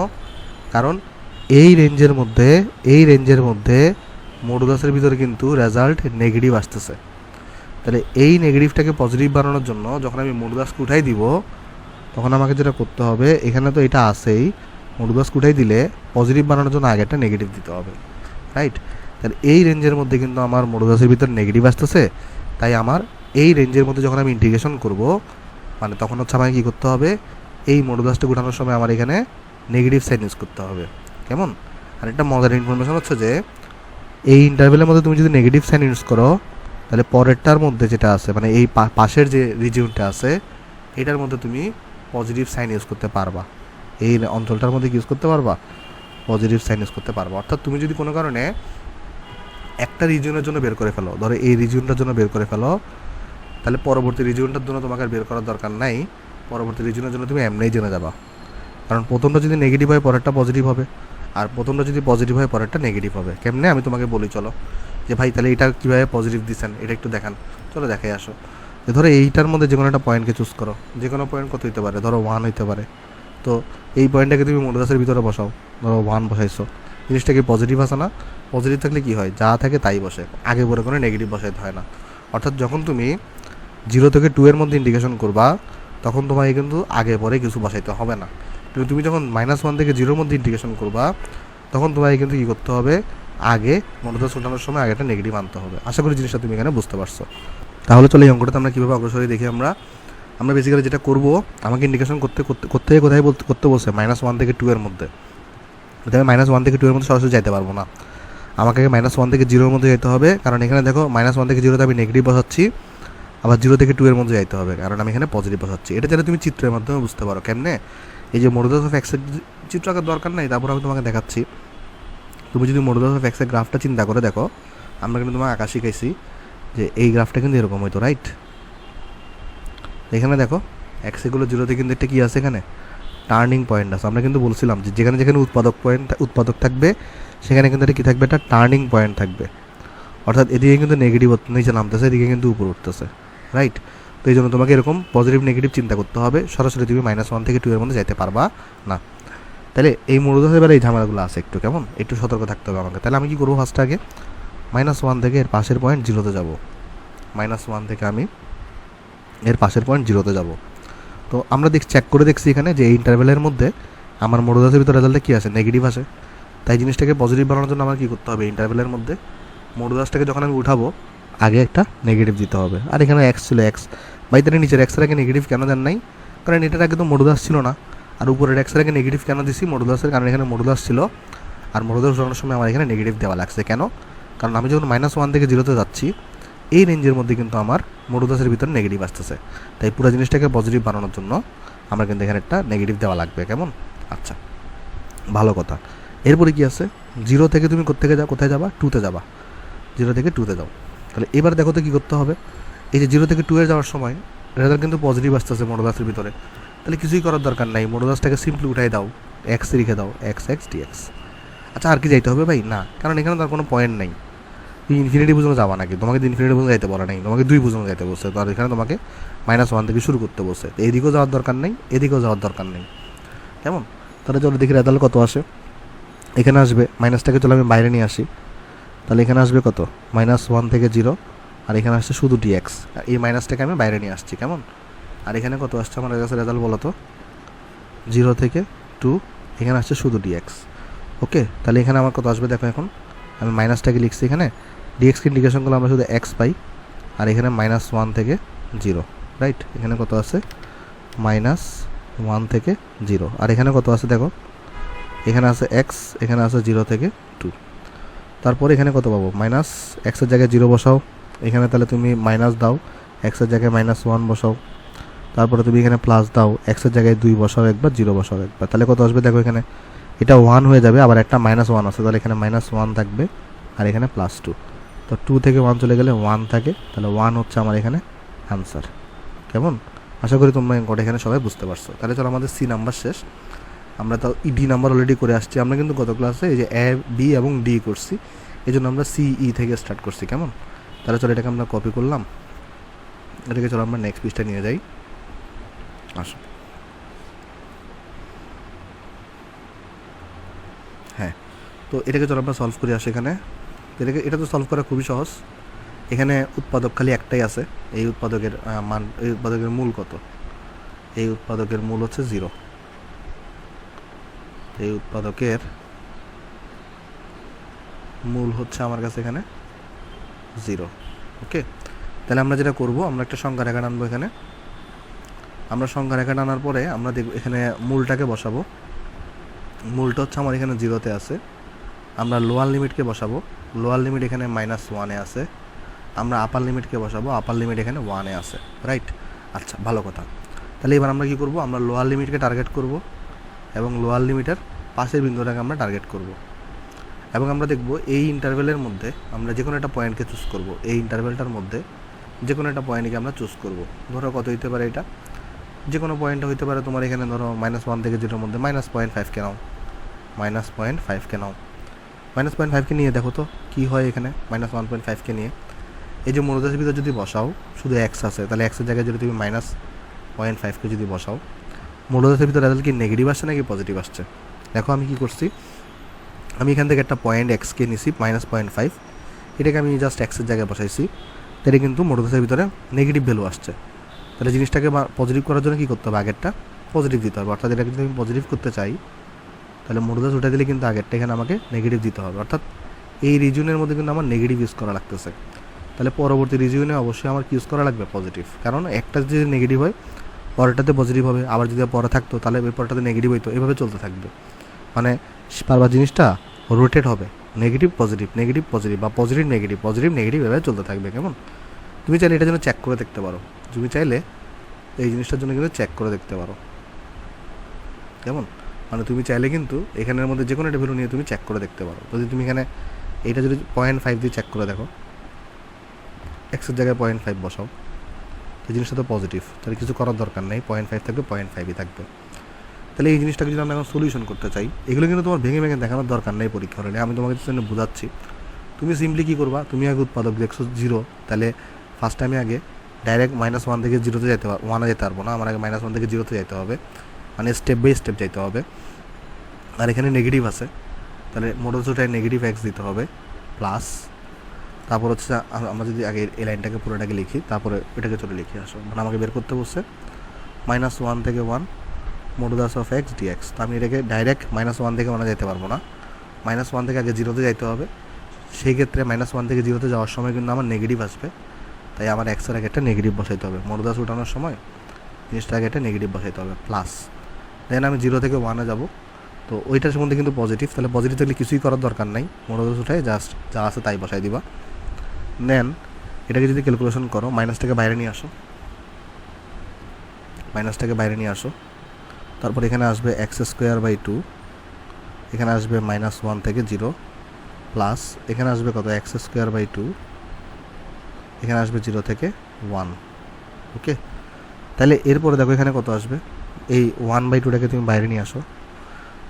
কারণ এই রেঞ্জের মধ্যে মডুলাসের ভিতরে কিন্তু রেজাল্ট নেগেটিভ আসতেছে। তাহলে এই নেগেটিভটাকে পজিটিভ বানানোর জন্য যখন আমি মডুলাসকে উঠাই দিব, তখন আমাকে যেটা করতে হবে, এখানে তো এটা আছেই, মডুলাসকে উঠাই দিলে পজিটিভ বানানোর জন্য আগে একটা নেগেটিভ দিতে হবে, রাইট? তাহলে এই রেঞ্জের মধ্যে কিন্তু আমার মডুলাসের ভিতরে নেগেটিভ আসতেছে, তাই আমার এই রেঞ্জের মধ্যে যখন আমি ইন্টিগ্রেশন করব, মানে তখন হচ্ছে আমাকে কী করতে হবে, এই মডুলাসটা উঠানোর সময় আমার এখানে নেগেটিভ সাইন ইউজ করতে হবে। কেমন? আর একটা মজার ইনফরমেশন হচ্ছে যে এই ইন্টারভেলের মধ্যে তুমি যদি নেগেটিভ সাইন ইউজ করো, তাহলে পরেরটার মধ্যে যেটা আছে, মানে এই পাশের যে রিজিয়নটা আছে এটার মধ্যে তুমি পজিটিভ সাইন ইউজ করতে পারবা। এই অঞ্চলটার মধ্যে ইউজ করতে পারবা, পজিটিভ সাইন ইউজ করতে পারবা। অর্থাৎ তুমি যদি কোনো কারণে একটা রিজিয়নের জন্য বের করে ফেলো, ধরো এই রিজিয়নটার জন্য বের করে ফেলো, তাহলে পরবর্তী রিজিয়নটার জন্য তোমাকে আর বের করার দরকার নাই। পরবর্তী রিজিয়নের জন্য তুমি এমনিই জেনে যাবা, কারণ প্রথমটা যদি নেগেটিভ হয় পরেরটা পজিটিভ হবে, আর প্রথমটা যদি পজিটিভ হয় পরেরটা নেগেটিভ হবে। কেমনে আমি তোমাকে বলি, চলো যে ভাই তাহলে এটা কীভাবে পজিটিভ দিচ্ছেন এটা একটু দেখান, চলো দেখাই আসো। যে ধরো এইটার মধ্যে যে কোনো একটা পয়েন্টকে চুজ করো, যে কোনো পয়েন্ট কত হইতে পারে, ধরো 1 হইতে পারে। তো এই পয়েন্টটাকে তুমি মডুলাসের ভিতরে বসাও, ধরো 1 বসাইছো, জিনিসটা কি পজিটিভ আসে না? পজিটিভ থাকলে কি হয়, যা থাকে তাই বসে, আগে পরে কোনো নেগেটিভ বসাইতে হয় না। অর্থাৎ যখন তুমি 0 থেকে 2 এর মধ্যে ইন্টিগ্রেশন করবা, তখন তোমাকে কিন্তু আগে পরে কিছু বসাইতে হবে না। কিন্তু তুমি যখন -1 থেকে 0 মধ্যে ইন্টিগ্রেশন করবা, তখন তোমাকে কিন্তু কী করতে হবে, আগে মডুলাস উঠানোর সময় আগে একটা নেগেটিভ আনতে হবে। আশা করি জিনিসটা তুমি এখানে বুঝতে পারছো। তাহলে চলো এই অঙ্কটাতে আমরা কীভাবে অগ্রসর দেখি। আমরা বেসিক্যালি যেটা করব, আমাকে ইন্ডিকেশন কোথায় করতে বলছে, -1 থেকে 2 এর মধ্যে। যদি আমি -1 থেকে 2 এর মধ্যে সরাসরি যাইতে পারবো না, আমাকে -1 থেকে 0 এর মধ্যে যেতে হবে, কারণ এখানে দেখো -1 থেকে 0তে আমি নেগেটিভ বসাচ্ছি, আবার 0 থেকে 2 এর মধ্যে যাইতে হবে কারণ আমি এখানে পজিটিভ বসাচ্ছি। এটা যাতে তুমি চিত্রের মাধ্যমে বুঝতে পারো। কেমনে? এই যে মডুলাস অফ এক্সের চিত্র আঁকার দরকার নাই, তারপর আমি তোমাকে দেখাচ্ছি। তুমি যদি মডুলাস অফ এক্সের গ্রাফটা চিন্তা করে দেখো, আমরা কিন্তু তোমাকে আঁকা শিখাইছি যে এই গ্রাফটা কিন্তু এরকম হইতো, রাইট? এখানে দেখো এক্সগুলো 0তে কিন্তু একটা কী আছে, এখানে টার্নিং পয়েন্ট আছে। আমরা কিন্তু বলছিলাম যে যেখানে উৎপাদক থাকবে, সেখানে কিন্তু এটা কী থাকবে, একটা টার্নিং পয়েন্ট থাকবে। অর্থাৎ এদিকে কিন্তু নেগেটিভ নিচে নামতেছে, এদিকে কিন্তু উপর উঠতেছে, রাইট? তো এই জন্য তোমাকে এরকম পজিটিভ নেগেটিভ চিন্তা করতে হবে, সরাসরি তুমি -1 থেকে 2 এর মধ্যে যাইতে পারবা না। তাহলে এই মডুলাসের এবার এই ঝামেলাগুলো আছে, একটু সতর্ক থাকতে হবে আমাকে। তাহলে আমি কী করবো, ফার্স্টে আগে -1 থেকে এর পাশের পয়েন্ট 0তে যাব। -1 থেকে আমি এর পাশের পয়েন্ট 0তে যাব। তো আমরা চেক করে দেখছি এখানে যে এই ইন্টারভেলের মধ্যে আমার মডুলাসের ভিতরে রেজাল্টে কী আসে, নেগেটিভ আসে। তাই জিনিসটাকে পজিটিভ বানানোর জন্য আমার কী করতে হবে, ইন্টারভেলের মধ্যে মডুলাসটাকে যখন আমি উঠাবো আগে একটা নেগেটিভ দিতে হবে। আর এখানে এক্স ছিল, এক্স বাই তাহলে নিচের এক্সের আগে নেগেটিভ কেন দেন নাই, কারণ এটার আগে তো মডুলাস ছিল না। আর উপরের এক্সের আগে নেগেটিভ কেন দিছি, মডুলাসের, কারণ এখানে মডুলাস ছিল, আর মডুলাস উঠানোর সময় আমার এখানে নেগেটিভ দেওয়া লাগছে। কেন? কারণ আমি যখন -1 থেকে 0তে যাচ্ছি, এই রেঞ্জের মধ্যে কিন্তু আমার মডুলাসের ভিতরে নেগেটিভ আসতেছে। তাই পুরো জিনিসটাকে পজিটিভ বানানোর জন্য আমার কিন্তু এখানে একটা নেগেটিভ দেওয়া লাগবে। কেমন? আচ্ছা, ভালো কথা। এরপরে কি আছে, 0 থেকে তুমি কোথায় যাবা, 2তে যাবা। 0 থেকে 2তে যাও। তাহলে এবার দেখো তো কী করতে হবে, এই যে 0 থেকে 2 এ যাওয়ার সময় রেজাল্ট কিন্তু পজিটিভ আসতেছে মডুলাসের ভিতরে। তাহলে কিছুই করার দরকার নাই, মডুলাসটাকে সিম্পলি উঠাই দাও, এক্স লিখে দাও, এক্স dx। আচ্ছা, আর কি যাইতে হবে ভাই? না, কারণ এখানে তার কোনো পয়েন্ট নাই। তুমি ইনফিনিটি পর্যন্ত যাবা নাকি? তোমাকে ইনফিনিটি পর্যন্ত যাইতে বলা নাই, তোমাকে 2 পর্যন্ত যাইতে বলছে। তো আর এখানে তোমাকে -1 থেকে শুরু করতে বলছে। তো এদিকেও যাওয়ার দরকার নেই, এদিকেও যাওয়ার দরকার নেই। কেমন? তাহলে চলো দেখি রেজাল্ট কত আসে। এখানে আসবে মাইনাসটাকে চলো আমি বাইরে নিয়ে আসি, তাহলে এখানে আসবে কত -1 থেকে 0, আর এখানে আসছে শুধু ডিএক্স, এই মাইনাসটাকে আমি বাইরে নিয়ে আসছি কেমন। আর এখানে কত আসছে আমার কাছে রেজাল্ট বলো তো, 0 থেকে 2, এখানে আসছে শুধু ডিএক্স। ওকে, তাহলে এখানে আমার কত আসবে দেখো, এখন আমি মাইনাসটাকে লিখছি এখানে, ডিএক্সকে ইন্টিগ্রেশন করলে আমরা শুধু এক্স পাই, আর এখানে -1 থেকে 0, রাইট। এখানে কত আছে -1 থেকে 0, আর এখানে কত আছে দেখো, এখানে আছে এক্স, এখানে আছে 0 থেকে 2। তারপরে এখানে কত পাবো, মাইনাস এক্সের জায়গায় 0 বসাও, এখানে তাহলে তুমি মাইনাস দাও, এক্সের জায়গায় -1 বসাও, তারপরে তুমি এখানে প্লাস দাও, এক্সের জায়গায় 2 বসাও একবার, 0 বসাও একবার, তাহলে কত আসবে দেখো, এখানে এটা 1 হয়ে যাবে, আবার একটা -1 আছে, তাহলে এখানে -1 থাকবে, আর এখানে +2, তো 2 থেকে 1 চলে গেলে 1 থাকে, তাহলে 1 হচ্ছে আমার এখানে অ্যান্সার কেমন। আশা করি তোমরা অঙ্কটা এখানে সবাই বুঝতে পারছো। তাহলে চলো আমাদের সি নাম্বার শেষ, আমরা তো ডি নাম্বার অলরেডি করে আসছি, আমরা কিন্তু গত ক্লাসে এই যে এ বি এবং ডি করছি, এই জন্য আমরা সিই থেকে স্টার্ট করছি কেমন। তাহলে চলো এটাকে আমরা কপি করলাম, এটাকে চলো আমরা নেক্সট পেজটা নিয়ে যাই, আসো। হ্যাঁ, তো এটাকে চলো আমরা সলভ করে আসি এখানে। এটা তো সলভ করা খুবই সহজ, এখানে উৎপাদক খালি একটাই আছে, এই উৎপাদকের মান, এই উৎপাদকের মূল কত, এই উৎপাদকের মূল হচ্ছে 0, এই উৎপাদকের মূল হচ্ছে আমার কাছে এখানে 0। ওকে, তাহলে আমরা যেটা করব, আমরা একটা সংখ্যা রেখা টানবো এখানে, আমরা সংখ্যা রেখা টানার পরে আমরা দেখব এখানে মূলটাকে বসাবো, মূলটা হচ্ছে আমার এখানে 0-তে আছে, আমরা লোয়ার লিমিটকে বসাবো, লোয়ার লিমিট এখানে -1-এ আছে, আমরা আপার লিমিটকে বসাবো, আপার লিমিট এখানে 1-এ আছে, রাইট। আচ্ছা, ভালো কথা। তাহলে এবার আমরা কী করব, আমরা লোয়ার লিমিটকে টার্গেট করব এবং লোয়ার লিমিটের পাশের বিন্দুটাকে আমরা টার্গেট করব, এবং আমরা দেখব এই ইন্টারভেলের মধ্যে আমরা যে কোনো একটা পয়েন্টকে চুজ করব, এই ইন্টারভেলটার মধ্যে যে কোনো একটা পয়েন্টকে আমরা চুজ করব। ধরো কত হইতে পারে, এটা যে কোনো পয়েন্ট হইতে পারে তোমার এখানে, ধরো -1 থেকে 0-এর মধ্যে -0.5কে নাও, -0.5কে নাও, -0.5কে নিয়ে দেখো তো কী হয় এখানে, -1.5কে নিয়ে এই যে মূলদশের ভিতরে যদি বসাও, শুধু এক্স আছে, তাহলে এক্সের জায়গায় যদি তুমি -0.5কে যদি বসাও, মূলদশের ভিতরে রেজাল্ট কি নেগেটিভ আসছে নাকি পজিটিভ আসছে। দেখো আমি কী করছি, আমি এখান থেকে একটা পয়েন্ট এক্সকে নিছি -0.5, এটাকে আমি জাস্ট এক্সের জায়গায় বসাইছি, তাহলে কিন্তু মূলদশের ভিতরে নেগেটিভ ভ্যালু আসছে। তাহলে জিনিসটাকে পজিটিভ করার জন্য কী করতে হবে, আগেরটা পজিটিভ দিতে হবে, অর্থাৎ এটাকে যদি আমি পজিটিভ করতে চাই, তাহলে মূলদশ উঠে দিলে কিন্তু আগেরটা এখানে আমাকে নেগেটিভ দিতে হবে, অর্থাৎ এই রিজিয়নের মধ্যে কিন্তু আমার নেগেটিভ ইউজ করা লাগতেছে। তাহলে পরবর্তী রিজিয়নে অবশ্যই আমার ইউজ করা লাগবে পজিটিভ, কারণ একটা যদি নেগেটিভ হয় পরেরটাতে পজিটিভ হবে, আবার যদি পরে থাকতো তাহলে এর পরেরটাতে নেগেটিভ হইতো, এভাবে চলতে থাকবে, মানে বারবার জিনিসটা রোটেট হবে, নেগেটিভ পজিটিভ, নেগেটিভ পজিটিভ, বা পজিটিভ নেগেটিভ, পজিটিভ নেগেটিভ, এভাবে চলতে থাকবে কেমন। তুমি চাইলে এটার জন্য চেক করে দেখতে পারো, তুমি চাইলে এই জিনিসটার জন্য কিন্তু চেক করে দেখতে পারো কেমন, মানে তুমি চাইলে কিন্তু এখানের মধ্যে যে কোনো একটা ভ্যালু নিয়ে তুমি চেক করে দেখতে পারো। যদি তুমি এখানে এইটা যদি 0.5 দিয়ে চেক করে দেখো, এক্সের জায়গায় 0.5 বসাও, এই জিনিসটা তো পজিটিভ, তাহলে কিছু করার দরকার নেই, 0.5 থাকবে, 0.5ই থাকবে। তাহলে এই জিনিসটাকে যদি আমরা এখন সলিউশন করতে চাই, এগুলো কিন্তু তোমার ভেঙে ভেঙে দেখানোর দরকার নেই পরীক্ষা হলে, আমি তোমাকে জন্য বোঝাচ্ছি। তুমি সিম্পলি কী করবা, তুমি আগে উৎপাদক দেখছো 0, তাহলে ফার্স্ট টাইমে আগে ডাইরেক্ট -1 থেকে 0-তে যেতে 1-এ যেতে পারবো না, আমার আগে -1 থেকে 0-তে যেতে হবে, মানে স্টেপ বাই স্টেপ যেতে হবে। আর এখানে নেগেটিভ আছে, তাহলে মোটরসুটায় নেগেটিভ এক্স দিতে হবে, প্লাস তারপর হচ্ছে আমরা যদি আগে এই লাইনটাকে পুরোটাকে লিখি, তারপরে এটাকে চলে লিখি, আসো, মানে আমাকে বের করতে বসছে -1 থেকে 1 মডুলাস অফ এক্স ডিএক্স। তো আমি এটাকে ডাইরেক্ট -1 থেকে 1-এ যেতে পারবো না, -1 থেকে আগে 0-তে যাইতে হবে, সেই ক্ষেত্রে -1 থেকে 0-তে যাওয়ার সময় কিন্তু আমার নেগেটিভ আসবে, তাই আমার এক্সের আগে একটা নেগেটিভ বসাইতে হবে, মডুলাস উঠানোর সময় জিনিসটা আগে একটা নেগেটিভ বসাইতে হবে, প্লাস দেন আমি 0 থেকে 1-এ যাবো, তো ওইটার সম্বন্ধে কিন্তু পজিটিভ, তাহলে পজিটিভ থাকলে কিছুই করার দরকার নাই, মডুলাস উঠায় জাস্ট যা আছে তাই বসাই দিবা। দেন এটাকে যদি ক্যালকুলেশন করো, মাইনাসটাকে বাইরে নিয়ে আসো, মাইনাসটাকে বাইরে নিয়ে আসো, তারপর এখানে আসবে x²/2, এখানে আসবে -1 থেকে 0, প্লাস এখানে আসবে কত x²/2, এখানে আসবে 0 থেকে 1। ওকে, তাহলে এরপরে দেখো এখানে কত আসবে, এই 1/2টাকে তুমি বাইরে নিয়ে আসো,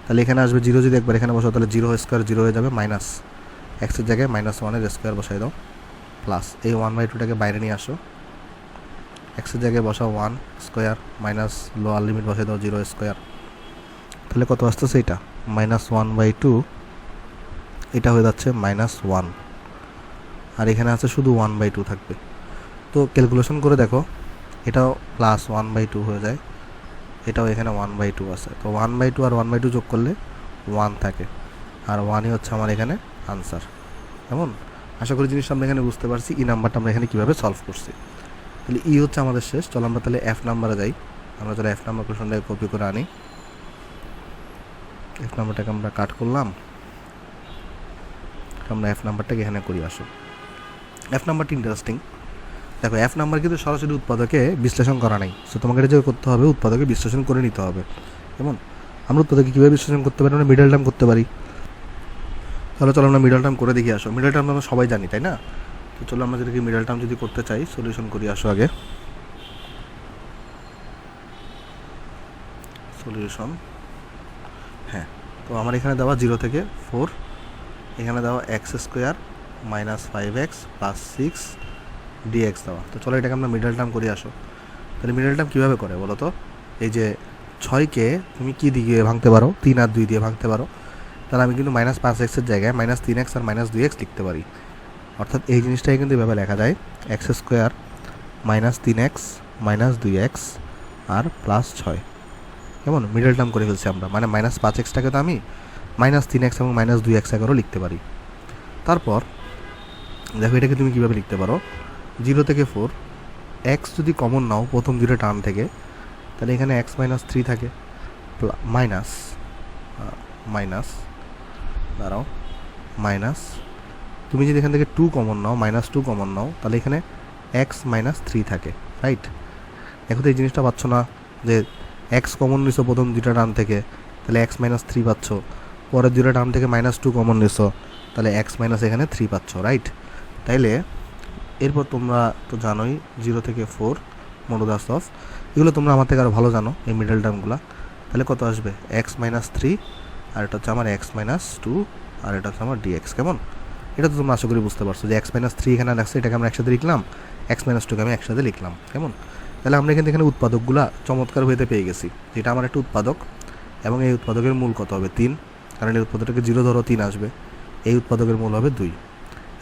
তাহলে এখানে আসবে 0, যদি একবার এখানে বসাও তাহলে 0² 0 হয়ে যাবে, মাইনাস এক্সের জায়গায় -1-এর স্কোয়ার বসাই দাও, প্লাস এই 1/2টাকে বাইরে নিয়ে আসো, এক্সের জায়গায় বসাও 1² মাইনাস লোয়ার লিমিট বসাই দাও 0², তাহলে কত আসতেছে এটা -1/2 এটা হয়ে যাচ্ছে -1, আর এখানে আছে শুধু 1/2 থাকবে। তো ক্যালকুলেশন করে দেখো, এটাও +1/2 হয়ে যায়, এটাও এখানে 1/2 আছে। তো 1/2 আর 1/2 যোগ করলে 1 থাকে, আর 1ই হচ্ছে আমার এখানে আনসার। কেমন? আশা করি জিনিসটা আমরা এখানে বুঝতে পারছি। ই নাম্বারটা আমরা এখানে কীভাবে সলভ করছি। তাহলে ই হচ্ছে আমাদের শেষ। চলো আমরা তাহলে এফ নাম্বারে যাই। আমরা চলো এফ নাম্বার কোশ্চেনটাকে কপি করে আনি। এফ নাম্বারটাকে আমরা কাট করলাম, আমরা এফ নাম্বারটাকে এখানে করি। আসো, এফ নাম্বারটা ইন্টারেস্টিং। দেখো, এফ নাম্বার কিন্তু সরাসরি উৎপাদকে বিশ্লেষণ করা নাই। সো তোমাকে এটা যে করতে হবে, উৎপাদকে বিশ্লেষণ করে নিতে হবে। কেমন? আমরা উৎপাদকে কীভাবে বিশ্লেষণ করতে পারি? আমরা মিডল টার্ম করতে পারি। তাহলে চলো আমরা মিডল টার্ম করে দেখি। আসো, মিডল টার্ম আমরা সবাই জানি, তাই না? তো চলো আমরা যদি মিডল টার্ম যদি করতে চাই, সলিউশন করি। আসো আগে সলিউশন। হ্যাঁ, তো আমার এখানে দেওয়া 0 থেকে 4, এখানে দেওয়া x² -5x + 6 dx দেওয়া। তো চলো এটাকে আমরা মিডল টার্ম করি। আসো, তাহলে মিডল টার্ম কীভাবে করে বলো তো? এই যে 6কে তুমি কী দিয়ে ভাঙতে পারো? 3 আর 2 দিয়ে ভাঙতে পারো। তাহলে আমি কিন্তু -5x-এর জায়গায় -3x আর -2x লিখতে পারি। অর্থাৎ এই জিনিসটাই কিন্তু এভাবে লেখা যায়, x² -3x -2x আর +6। কেমন? মিডল টার্ম করে ফেলছি আমরা। মানে -5xটাকে তো আমি -3x এবং -2x আকারেও লিখতে পারি। তারপর দেখো, এটাকে তুমি কীভাবে লিখতে পারো? 0 থেকে 4, x যদি কমন নাও প্রথম 0 টার্ম থেকে, তাহলে এখানে x - 3 থাকে, দাঁড়াও, মাইনাস, তুমি যদি এখান থেকে 2 কমন নাও, -2 কমন নাও, তাহলে এখানে x - 3 থাকে, রাইট? এখন তো এই জিনিসটা পাচ্ছ না যে x কমন নিছো প্রথম 2টা টার্ম থেকে, তাহলে x - 3 পাচ্ছ। পরের 2টা টার্ম থেকে -2 কমন নিছো, তাহলে x - এখানে 3 পাচ্ছ, রাইট? তাইলে এরপর তোমরা তো জানোই 0 থেকে 4 মডুলাস অফ, এগুলো তোমরা আমার থেকে আরও ভালো জানো এই মিডল টার্মগুলো। তাহলে কত আসবে? x - 3, আর এটা হচ্ছে আমার x - 2, আর এটা হচ্ছে আমার dx। কেমন? এটা তো তোমরা আশা করি বুঝতে পারছো যে x - 3 এখানে লাগছে, এটাকে আমরা একসাথে লিখলাম, x - 2কে আমি একসাথে লিখলাম। কেমন? তাহলে আমরা কিন্তু এখানে উৎপাদকগুলো চমৎকার হইতে পেয়ে গেছি, যেটা আমার একটা উৎপাদক, এবং এই উৎপাদকের মূল কত হবে? 3, কারণ এই উৎপাদকটাকে 0 ধরো, 3 আসবে। এই উৎপাদকের মূল হবে 2।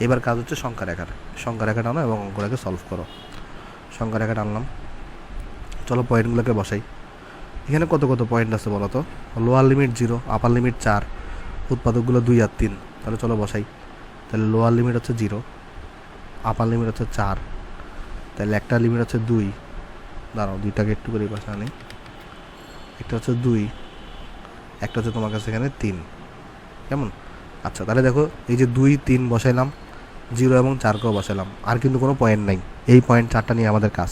এবার কাজ হচ্ছে সংখ্যা রেখা টানো এবং অঙ্কটাকে সলভ করো। সংখ্যা রেখা টানলাম। চলো পয়েন্টগুলোকে বসাই। এখানে কত কত পয়েন্ট আছে বলো তো? লোয়ার লিমিট 0, আপার লিমিট 4, উৎপাদকগুলো 2 আর 3। তাহলে চলো বসাই। তাহলে লোয়ার লিমিট হচ্ছে 0, আপার লিমিট হচ্ছে 4, তাহলে একটা লিমিট হচ্ছে 2। দাঁড়াও, 2টাকে একটু করে পাশে আনি। একটা হচ্ছে 2, একটা হচ্ছে তোমার কাছে এখানে 3। কেমন? আচ্ছা, তাহলে দেখো, এই যে 2, 3 বসাইলাম, 0 এবং 4কেও বসাইলাম, আর কিন্তু কোনো পয়েন্ট নাই। এই পয়েন্ট 4টা নিয়ে আমাদের কাজ।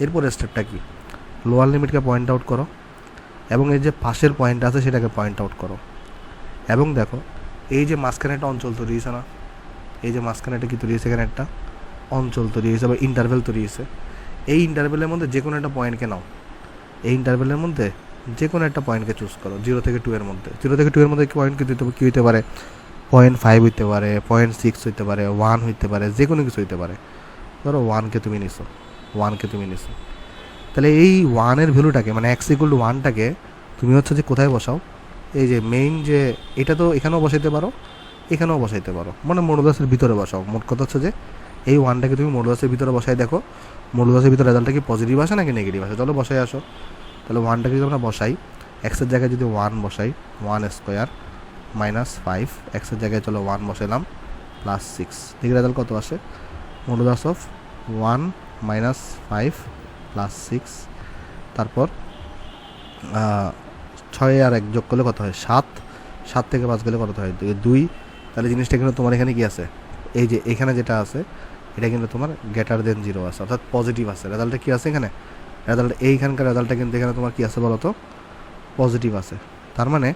এরপরে স্টেপটা কি? লোয়ার লিমিটকে পয়েন্ট আউট করো, এবং এই যে পাশের পয়েন্ট আছে সেটাকে পয়েন্ট আউট করো। এবং দেখো, এই যে মাঝখানে একটা অঞ্চল তৈরি হয়েছে না? এই যে মাঝখানে একটা কি তৈরি হয়েছে? এখানে একটা অঞ্চল তৈরি হয়েছে বা ইন্টারভেল তৈরি হয়েছে। এই ইন্টারভেলের মধ্যে যে কোনো একটা পয়েন্টকে নাও। এই ইন্টারভেলের মধ্যে যে কোনো একটা পয়েন্টকে চুজ করো 0 থেকে 2 এর মধ্যে। 0 থেকে 2 এর মধ্যে পয়েন্ট কী হইতে পারে? 0.5 হইতে পারে, 0.6 হইতে পারে, 1 হইতে পারে, যে কোনো কিছু হইতে পারে। ধরো 1কে তুমি নিছো, তাহলে এই 1-এর ভ্যালুটাকে, মানে x = 1টাকে তুমি হচ্ছে যে কোথায় বসাও? এই যে মেইন যে এটা, তো এখানেও বসাইতে পারো, এখানেও বসাইতে পারো, মানে মডুলাসের ভিতরে বসাও। মোট কথা হচ্ছে যে এই 1টাকে তুমি মডুলাসের ভিতরে বসাই দেখো, মডুলাসের ভিতরে রেজাল্টটা কি পজিটিভ আসে নাকি নেগেটিভ আসে। চলো বসাই আসো। তাহলে 1টাকে যদি আমরা বসাই, এক্সের জায়গায় যদি 1 বসাই, 1² -5, এক্সের জায়গায় চলো 1 বসাইলাম, +6। দেখি রেজাল্ট কত আসে? মডুলাস অফ 1 - 5 + 6, তারপর 6 আর 1 যোগ করলে কত হয়? 7। 7 থেকে 5 গেলে কত হয়? 2। তাহলে জিনিসটা কিন্তু তোমার এখানে কি আছে? এই যে এখানে যেটা আছে, এটা কিন্তু তোমার >0 আছে, অর্থাৎ পজিটিভ আছে। রেজাল্টটা কি আছে এখানে? রেজাল্ট, এইখানকার রেজাল্টটা কিন্তু এখানে তোমার কি আছে বলো তো? পজিটিভ আছে। তার মানে